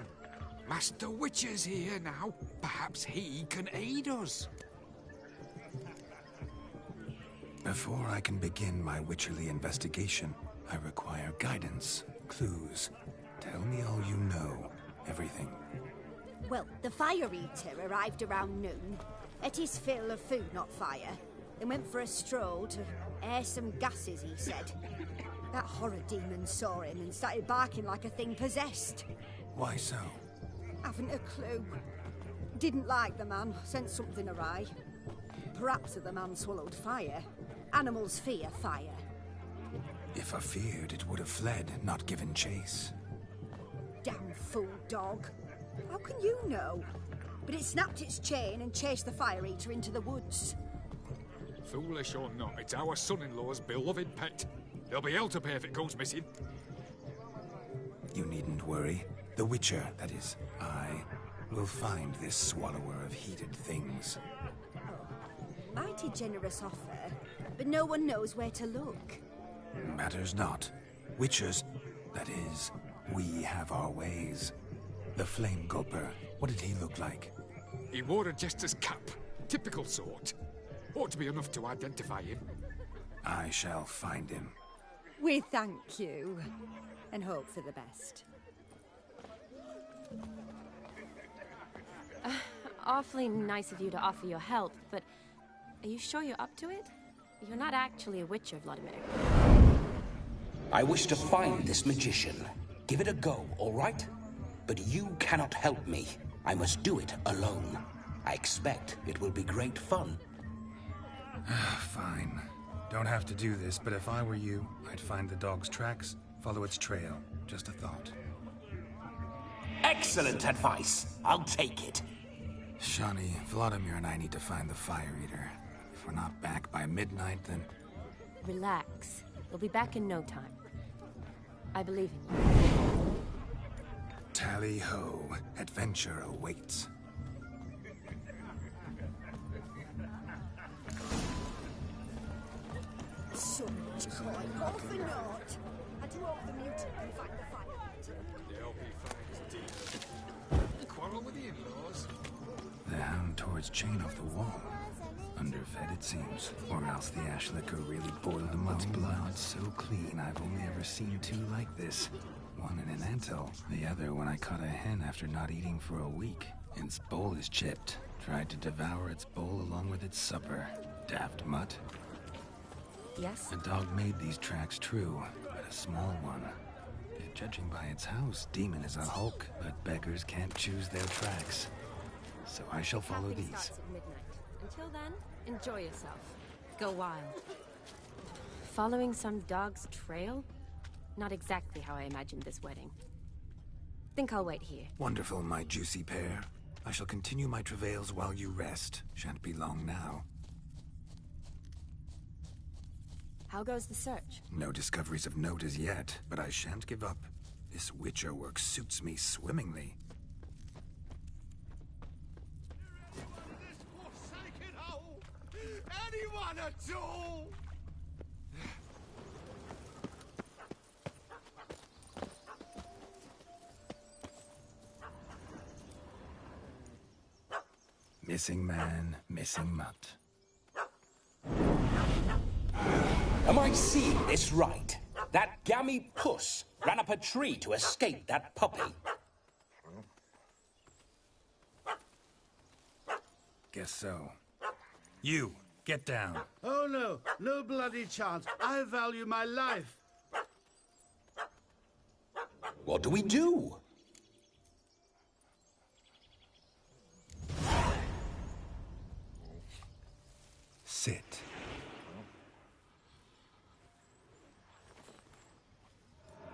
J: Master Witcher's here now. Perhaps he can aid us.
G: Before I can begin my witcherly investigation, I require guidance, clues. Tell me all you know. Everything.
P: Well, the fire eater arrived around noon. Ate his fill of food, not fire. Then went for a stroll to air some gases, he said. That horror demon saw him and started barking like a thing possessed.
G: Why so?
P: Haven't a clue. Didn't like the man, sent something awry. Perhaps the man swallowed fire. Animals fear fire.
G: If I feared, it would have fled, not given chase.
P: Damn fool dog. How can you know? But it snapped its chain and chased the fire eater into the woods.
J: Foolish or not, it's our son-in-law's beloved pet. There'll be hell to pay if it goes missing.
G: You needn't worry. The Witcher, that is, I, will find this swallower of heated things.
P: Mighty generous offer, but no one knows where to look.
G: Matters not. Witchers, that is, we have our ways. The Flame Gulper, what did he look like?
J: He wore a jester's cap. Typical sort. Ought to be enough to identify him.
G: I shall find him.
P: We thank you, and hope for the best.
E: Awfully nice of you to offer your help, but are you sure you're up to it? You're not actually a witcher, Vladimir.
K: I wish to find this magician. Give it a go, all right? But you cannot help me. I must do it alone. I expect it will be great fun.
G: Fine. Don't have to do this, but if I were you, I'd find the dog's tracks, follow its trail. Just a thought.
K: Excellent advice. I'll take it.
G: Shani, Vladimir and I need to find the fire eater. If we're not back by midnight, then...
E: Relax. We'll be back in no time. I believe in you.
G: Tally-ho. Adventure awaits.
P: So much coin, all for naught. I do hope the mutant can find the fire eater.
J: The LP finds demon. Quarrel with the in-laws.
G: The hound tore its chain off the wall. Underfed, it seems. Or else the ash liquor really boiled him up. Blood so clean, I've only ever seen two like this. One in an anthill, the other when I caught a hen after not eating for a week. Its bowl is chipped. Tried to devour its bowl along with its supper. Daft mutt.
E: Yes?
G: The dog made these tracks true, but a small one. Judging by its house, Demon is a hulk, but beggars can't choose their tracks. So I shall follow
E: Tapping
G: these.
E: starts at midnight. Until then, enjoy yourself. Go wild. Following some dog's trail? Not exactly how I imagined this wedding. Think I'll wait here.
G: Wonderful, my juicy pair. I shall continue my travails while you rest. Shan't be long now.
E: How goes the search?
G: No discoveries of note as yet, but I shan't give up. This Witcher work suits me swimmingly.
H: Anyone at all?
G: Missing man, missing mutt.
K: Am I seeing this right? That gammy puss ran up a tree to escape that puppy.
G: Guess so. You, get down.
Q: Oh no, no bloody chance. I value my life.
K: What do we do?
G: Sit.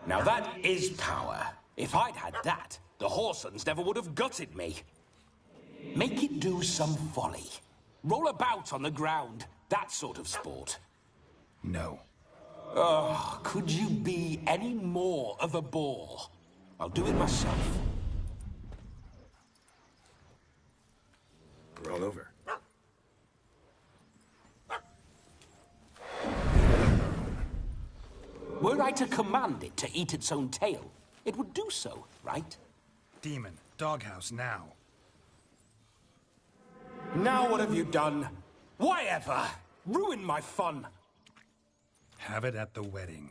K: Now that is power. If I'd had that, the Horsons never would have gutted me. Make it do some folly. Roll about on the ground. That sort of sport.
G: No.
K: Oh, could you be any more of a bore? I'll do it myself.
G: Roll over.
K: Were I to command it to eat its own tail, it would do so, right?
G: Demon, doghouse now.
K: Now what have you done? Why ever? Ruin my fun.
G: Have it at the wedding.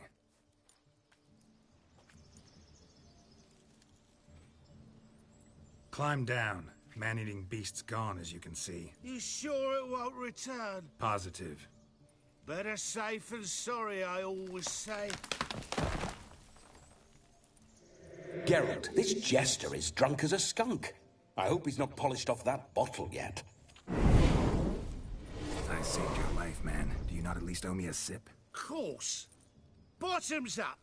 G: Climb down. Man-eating beast's gone, as you can see.
Q: You sure it won't return?
G: Positive.
Q: Better safe than sorry, I always say.
K: Geralt, this jester is drunk as a skunk. I hope he's not polished off that bottle yet.
G: I saved your life, man. Do you not at least owe me a sip?
Q: Course. Bottoms up.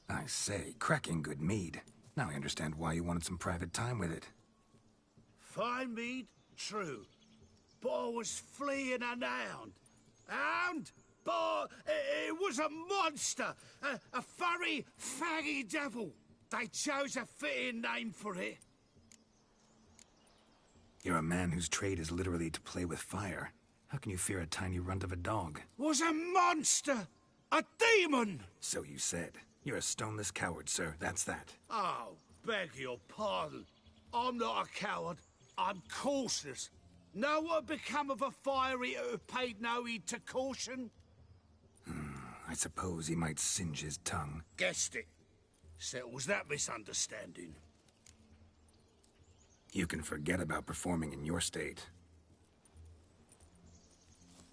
G: I say, cracking good mead. Now I understand why you wanted some private time with it.
Q: Fine mead, true. But I was fleeing an hound. Hound? But it was a monster. A furry, faggy devil. They chose a fitting name for it.
G: You're a man whose trade is literally to play with fire. How can you fear a tiny runt of a dog?
Q: Was a monster. A demon.
G: So you said. You're a stoneless coward, sir. That's that.
Q: Oh, beg your pardon. I'm not a coward. I'm cautious. Know what become of a fire eater who paid no heed to caution?
G: I suppose he might singe his tongue.
Q: Guessed it. Settles that misunderstanding.
G: You can forget about performing in your state.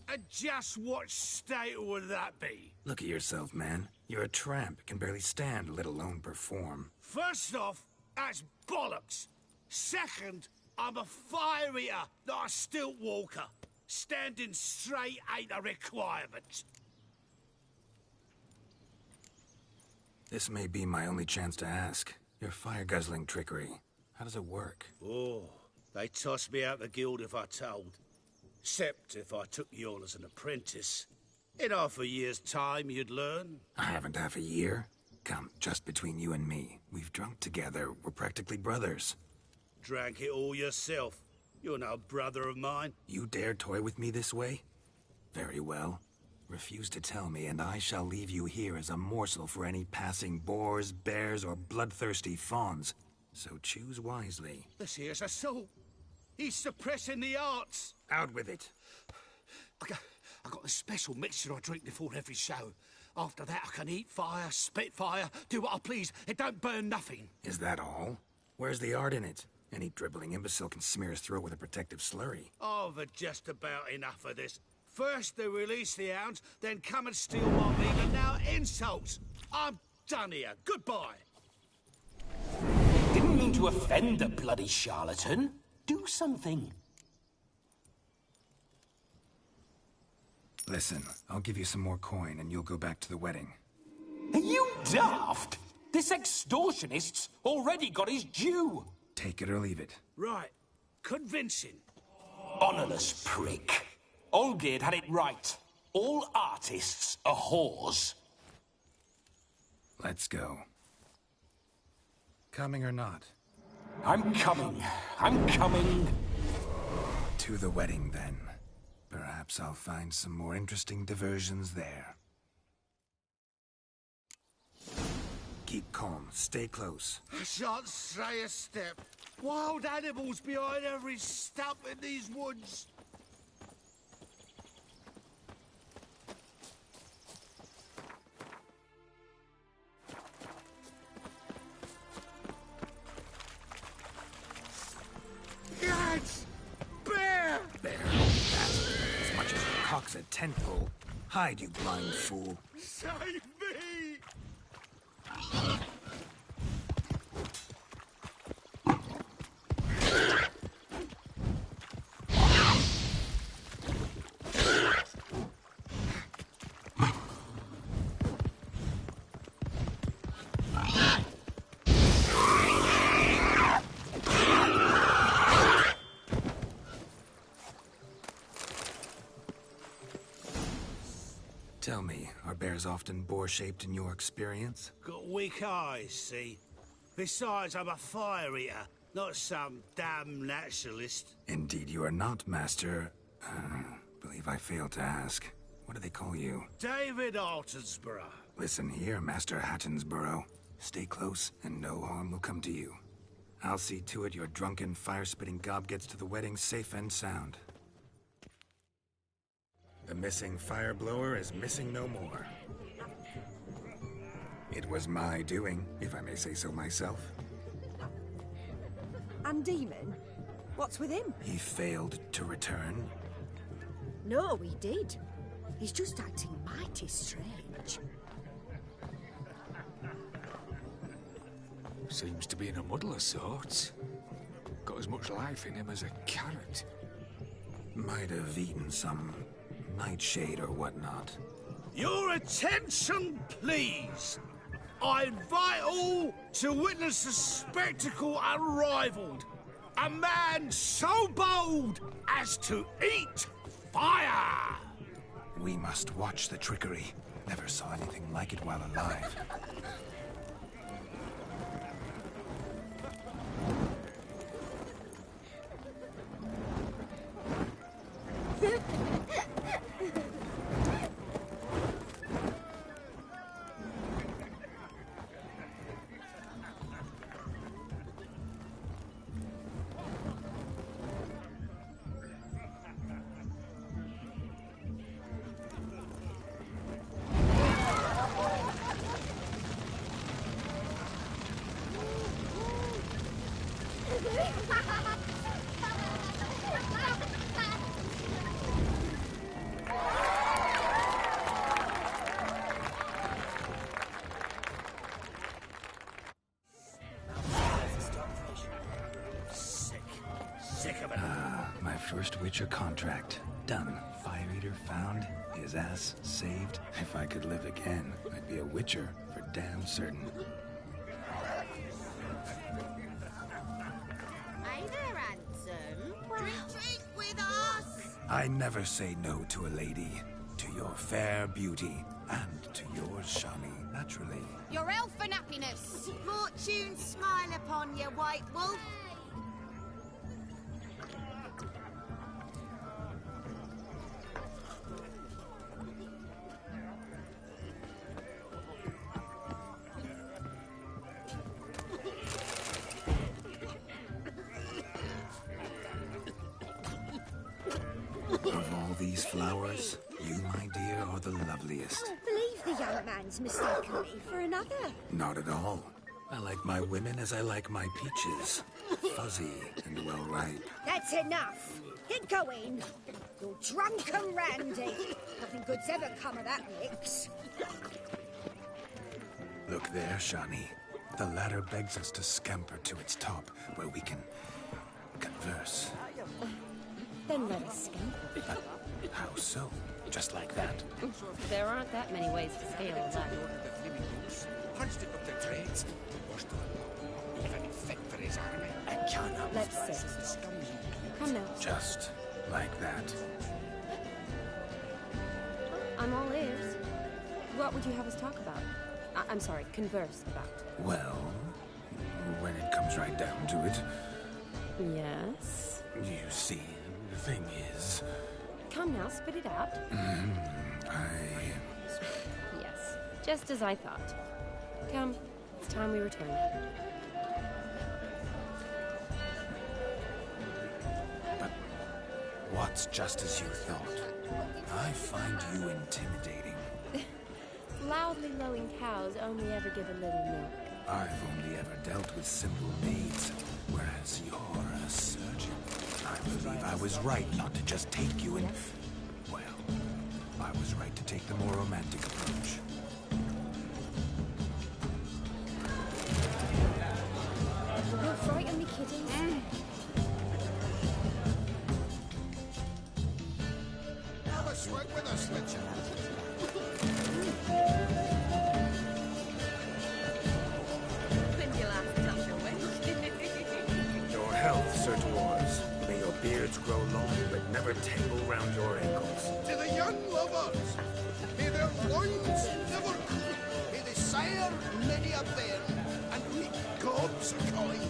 Q: And just what state would that be?
G: Look at yourself, man. You're a tramp, can barely stand, let alone perform.
Q: First off, that's bollocks. Second, I'm a fire eater, not a stilt walker. Standing straight ain't a requirement.
G: This may be my only chance to ask. Your fire-guzzling trickery, how does it work?
Q: Oh, they toss me out the guild if I told. Except if I took you on as an apprentice. In half a year's time, you'd learn.
G: I haven't half a year. Come, just between you and me. We've drunk together. We're practically brothers.
Q: Drank it all yourself. You're no brother of mine.
G: You dare toy with me this way? Very well. Refuse to tell me, and I shall leave you here as a morsel for any passing boars, bears, or bloodthirsty fawns. So choose wisely.
Q: This here's assault. He's suppressing the arts.
G: Out with it.
Q: I got a special mixture I drink before every show. After that, I can eat fire, spit fire, do what I please. It don't burn nothing.
G: Is that all? Where's the art in it? Any dribbling imbecile can smear his throat with a protective slurry.
Q: I've had just about enough of this. First they release the hounds, then come and steal my meat, and now insults. I'm done here. Goodbye.
K: Didn't mean to offend the bloody charlatan. Do something.
G: Listen, I'll give you some more coin and you'll go back to the wedding.
K: Are you daft? This extortionist's already got his due.
G: Take it or leave it.
Q: Right. Convincing.
K: Honourless prick. Olgierd had it right. All artists are whores.
G: Let's go. Coming or not?
K: I'm coming. I'm coming.
G: To the wedding, then. Perhaps I'll find some more interesting diversions there. Keep calm. Stay close.
Q: I shan't stray a step. Wild animals behind every stump in these woods. Yes! Bear!
G: Bear, bastard. As much as it cocks a tent pole. Hide, you blind fool.
Q: Save me!
G: Tell me, are bears often boar-shaped in your experience?
Q: Got weak eyes, see? Besides, I'm a fire eater, not some damn naturalist.
G: Indeed you are not, Master. Believe I failed to ask. What do they call you?
Q: David Altonsborough.
G: Listen here, Master Hattonsborough. Stay close, and no harm will come to you. I'll see to it your drunken, fire-spitting gob gets to the wedding safe and sound. The missing fire blower is missing no more. It was my doing, if I may say so myself.
P: And Demon? What's with him?
G: He failed to return.
P: No, he did. He's just acting mighty strange.
J: Seems to be in a muddle of sorts. Got as much life in him as a carrot.
G: Might have eaten some nightshade or whatnot.
Q: Your attention, please. I invite all to witness a spectacle unrivaled. A man so bold as to eat fire!
G: We must watch the trickery. Never saw anything like it while alive. My first Witcher contract. Done. Fire Eater found. His ass saved. If I could live again, I'd be a Witcher for damn certain.
N: Hey there, handsome. Drink with us!
G: I never say no to a lady. To your fair beauty. And to yours, Shani, naturally.
N: Your elfin happiness! Fortune smile upon you, White Wolf.
G: Of all these flowers, you, my dear, are the loveliest.
P: I believe the young man's mistaken me for another.
G: Not at all. I like my women as I like my peaches. Fuzzy and well ripe.
P: That's enough. Get going. You're drunk and randy. Nothing good's ever come of that mix.
G: Look there, Shani. The ladder begs us to scamper to its top, where we can converse.
E: Then let us scamper.
G: How so? Just like that?
E: There aren't that many ways to scale a ladder. Let's sit. Come now.
G: Just like that.
E: I'm all ears. What would you have us talk about? I'm sorry, converse about.
G: Well, when it comes right down to it.
E: Yes?
G: You see, the thing is...
E: Come now, spit it out.
G: Yes,
E: just as I thought. Come, let's time we return.
G: But what's just as you thought? I find you intimidating.
E: Loudly lowing cows only ever give a little milk.
G: I've only ever dealt with simple maids, whereas you're a surgeon. I believe I was right not to just take you and... Well, I was right to take the more romantic approach.
E: Don't frighten me, kiddies.
C: Have a swig with us, Richard.
G: Your health, Sir Dwarves. May your beards grow long, but never tangle round your ankles.
C: To the young lovers, may their loins never creep, may they sire many a bairn, and reap God's coin.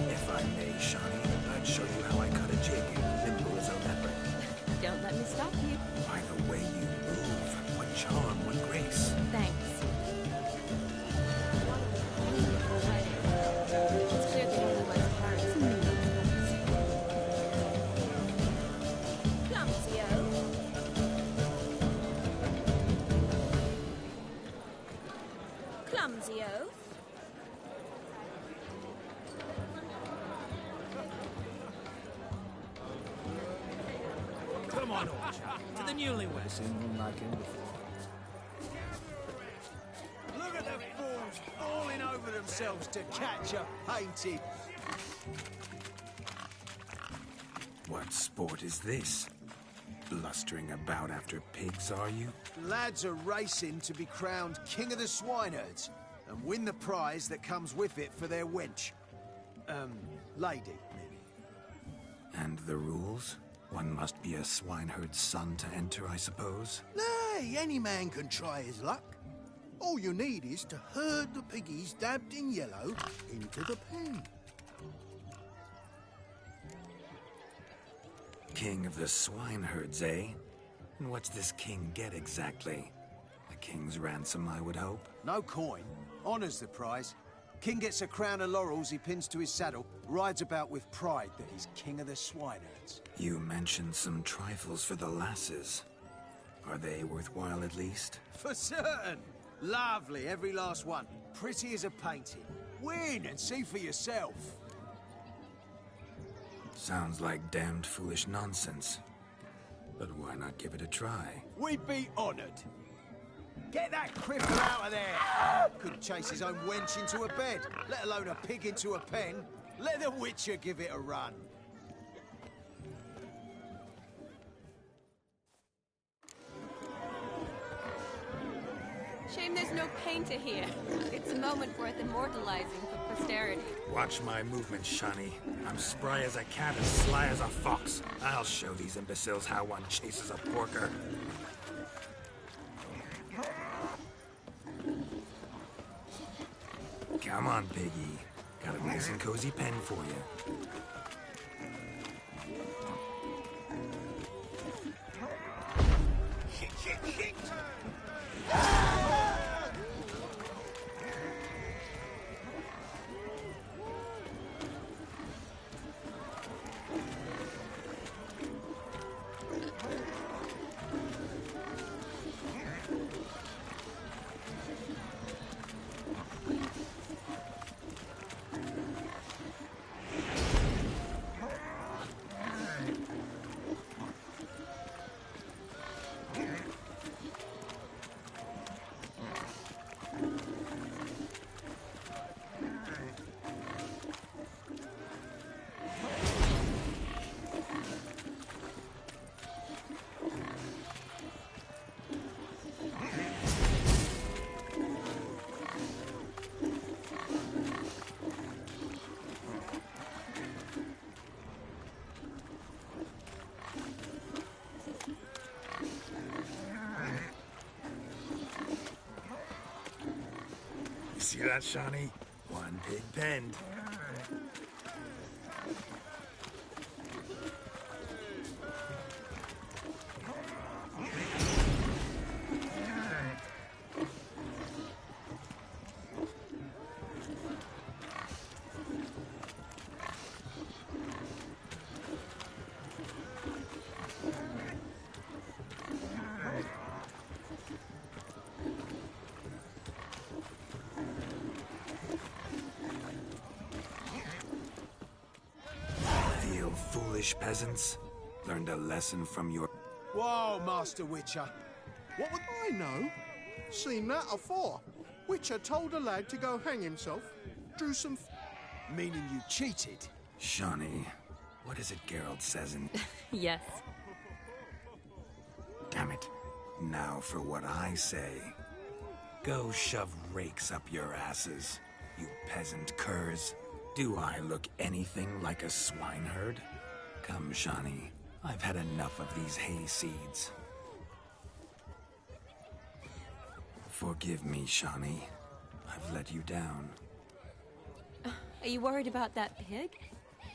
G: If I may, Shawnee, I'd show you how I cut a jig, nimble as a leopard.
E: Don't let me stop you.
G: By the way you move, what charm, what grace.
E: Thanks. It's clear that only one's parents
N: Clumsy oaf. Clumsy oaf.
O: Come on, Orchard. To the newlyweds.
H: Look at the fools falling over themselves to catch a painted.
G: What sport is this? Blustering about after pigs, are you?
H: Lads are racing to be crowned King of the Swineherds and win the prize that comes with it for their wench. Lady, maybe.
G: And the rules? One must be a swineherd's son to enter, I suppose?
C: Nay, any man can try his luck. All you need is to herd the piggies dabbed in yellow into the pen.
G: King of the swineherds, eh? And what's this king get exactly? A king's ransom, I would hope.
H: No coin. Honours the prize. King gets a crown of laurels he pins to his saddle, rides about with pride that he's King of the Swineherds.
G: You mentioned some trifles for the lasses. Are they worthwhile at least?
H: For certain! Lovely, every last one. Pretty as a painting. Win and see for yourself.
G: Sounds like damned foolish nonsense. But why not give it a try?
H: We'd be honoured. Get that cripple out of there! Couldn't chase his own wench into a bed, let alone a pig into a pen. Let the Witcher give it a run.
E: Shame there's no painter here. It's a moment worth immortalizing for posterity.
G: Watch my movements, Shawnee. I'm spry as a cat, as sly as a fox. I'll show these imbeciles how one chases a porker. Come on, piggy. Got a nice and cozy pen for you. See that, Shawnee? One pig penned. foolish peasants. Learned a lesson from your...
H: Whoa, Master Witcher.
C: What would I know? Seen that afore. Witcher told a lad to go hang himself, drew some...
H: Meaning you cheated?
G: Shawnee, what is it Geralt says in...
E: Yes.
G: Damn it. Now for what I say. Go shove rakes up your asses, you peasant curs. Do I look anything like a swineherd? Come, Shawnee. I've had enough of these hay seeds. Forgive me, Shawnee. I've let you down.
E: Are you worried about that pig?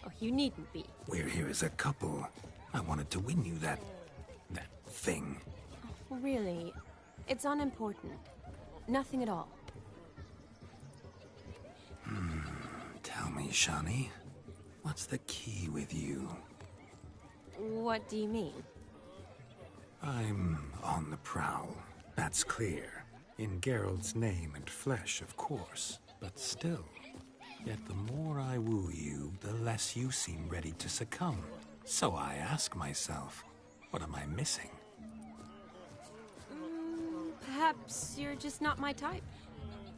E: Oh, you needn't be.
G: We're here as a couple. I wanted to win you that thing.
E: Oh, really? It's unimportant. Nothing at all.
G: Tell me, Shawnee, what's the key with you?
E: What do you mean?
G: I'm on the prowl. That's clear. In Geralt's name and flesh, of course. But still. Yet the more I woo you, the less you seem ready to succumb. So I ask myself, what am I missing?
E: Perhaps you're just not my type.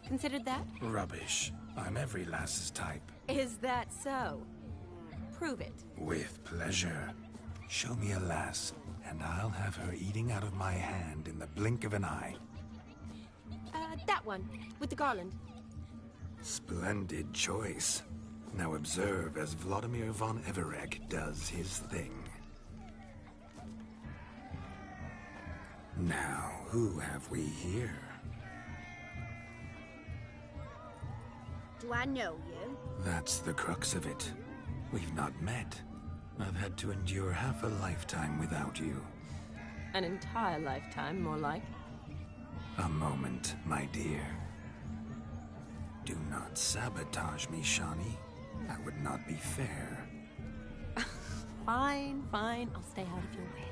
E: Considered that?
G: Rubbish. I'm every lass's type.
E: Is that so? Prove it.
G: With pleasure. Show me a lass, and I'll have her eating out of my hand in the blink of an eye.
E: That one, with the garland.
G: Splendid choice. Now observe as Vladimir von Everek does his thing. Now, who have we here?
N: Do I know you?
G: That's the crux of it. We've not met. I've had to endure half a lifetime without you.
E: An entire lifetime, more like.
G: A moment, my dear. Do not sabotage me, Shawnee. That would not be fair.
E: Fine, fine. I'll stay out of your way.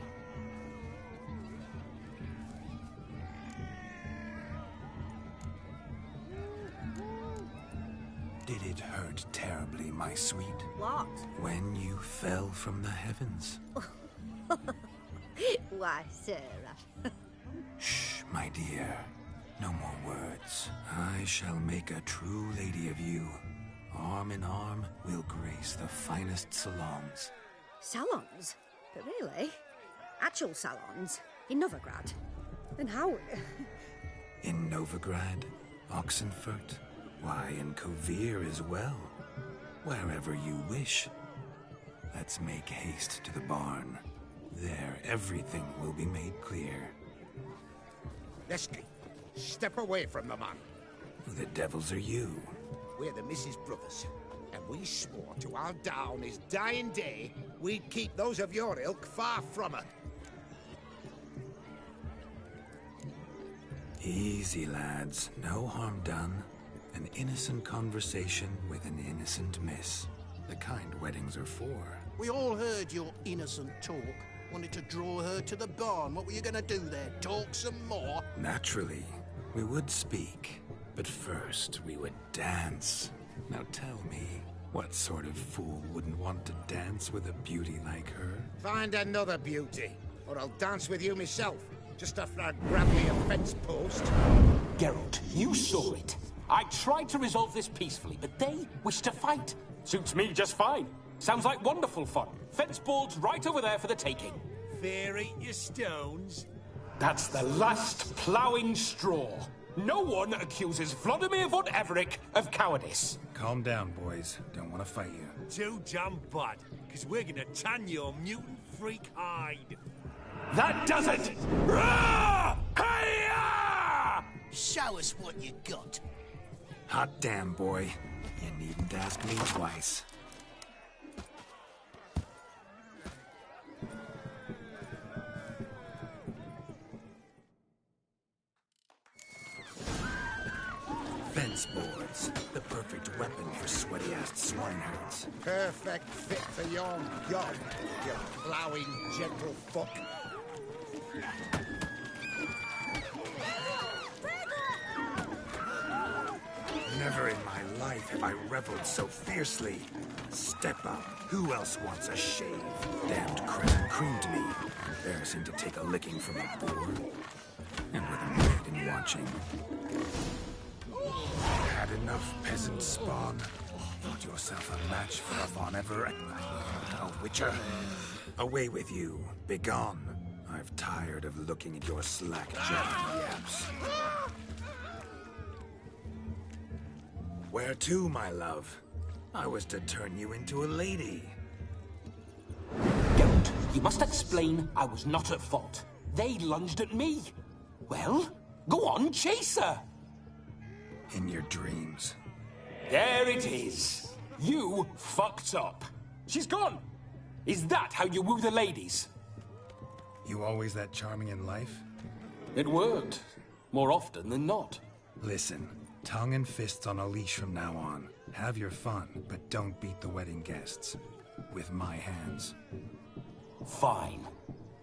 G: Did it hurt terribly, my sweet?
N: What?
G: When you fell from the heavens?
N: Why, Sarah.
G: Shh, my dear. No more words. I shall make a true lady of you. Arm in arm, we'll grace the finest salons.
N: Salons? But really? Actual salons? In Novigrad? Then how...
G: In Novigrad, Oxenfurt, why, in Kovir as well. Wherever you wish. Let's make haste to the barn. There, everything will be made clear.
Q: Leslie, step away from the man.
G: Who the devils are you?
Q: We're the Mrs. Brothers, and we swore to our down his dying day we'd keep those of your ilk far from her.
G: Easy, lads. No harm done. An innocent conversation with an innocent miss. The kind weddings are for.
C: We all heard your innocent talk. Wanted to draw her to the barn. What were you gonna do there? Talk some more?
G: Naturally. We would speak. But first, we would dance. Now tell me, what sort of fool wouldn't want to dance with a beauty like her?
Q: Find another beauty, or I'll dance with you myself, just after I grab me a fence post.
K: Geralt, you saw it. I tried to resolve this peacefully, but they wish to fight. Suits me just fine. Sounds like wonderful fun. Fence boards right over there for the taking.
O: Fear eat your stones.
K: That's the last ploughing straw. No one accuses Vladimir von Everek of cowardice.
G: Calm down, boys. Don't want to fight you.
O: Too damn bad, because we're gonna tan your mutant freak hide.
K: That does it! Rah! Hi-ya!
C: Show us what you got.
G: Hot damn, boy. You needn't ask me twice. Fence boards. The perfect weapon for sweaty-ass swineherds.
Q: Perfect fit for your god, you ploughing gentle fuck.
G: Never in my life have I reveled so fiercely. Step up. Who else wants a shave? Damned crescent creamed me. Embarrassing to take a licking from a boar. And with a maiden watching. Had enough, peasant spawn. Thought yourself a match for a Von Everett. Oh, Witcher. Away with you. Begone. I've tired of looking at your slack-jawed yaps. Where to, my love? I was to turn you into a lady.
K: Don't. You must explain I was not at fault. They lunged at me. Well, go on, chase her.
G: In your dreams.
K: There it is. You fucked up. She's gone. Is that how you woo the ladies?
G: You always that charming in life?
K: It worked. More often than not.
G: Listen, tongue and fists on a leash from now on. Have your fun, but don't beat the wedding guests. With my hands.
K: Fine.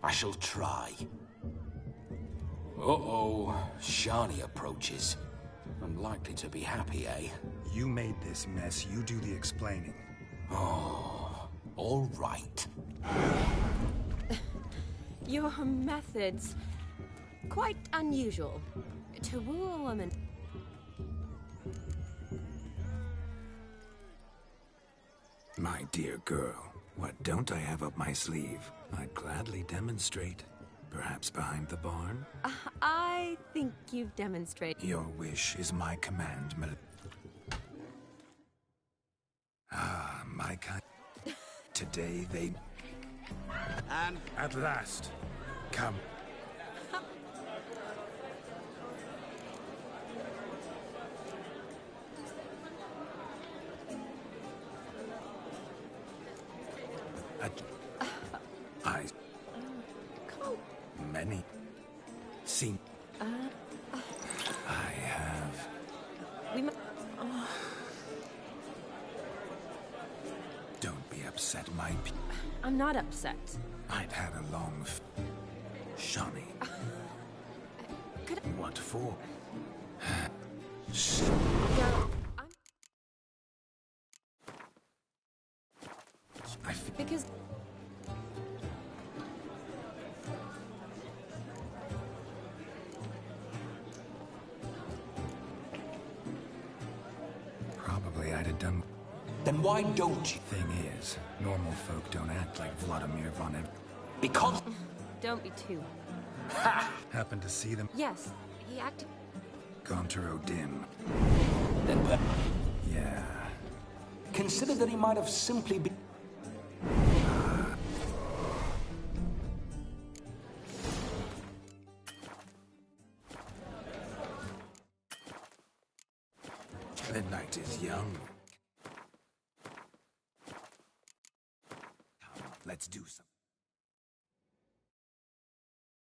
K: I shall try. Uh-oh. Shani approaches. Unlikely to be happy, eh?
G: You made this mess. You do the explaining.
K: Oh, all right.
E: Your methods... quite unusual. To woo a woman...
G: My dear girl, what don't I have up my sleeve? I'd gladly demonstrate. Perhaps behind the barn?
E: I think you've demonstrated...
G: Your wish is my command, Ah, my kind... Today they...
H: And...
G: At last. Come. I... Many... Seen... I have...
E: We
G: Don't be upset, my...
E: I'm not upset.
G: I'd had a long... Shani. What for?
E: Because...
G: Probably I'd have done...
K: Then why don't you?
G: Thing is, normal folk don't act like Vladimir von Ev...
K: Because...
E: Don't be too...
G: Happen to see them?
E: Yes, he acted...
G: Gonter Odin.
K: Then
G: yeah.
K: Consider that he might have simply been...
G: The night is young. Come, let's do some.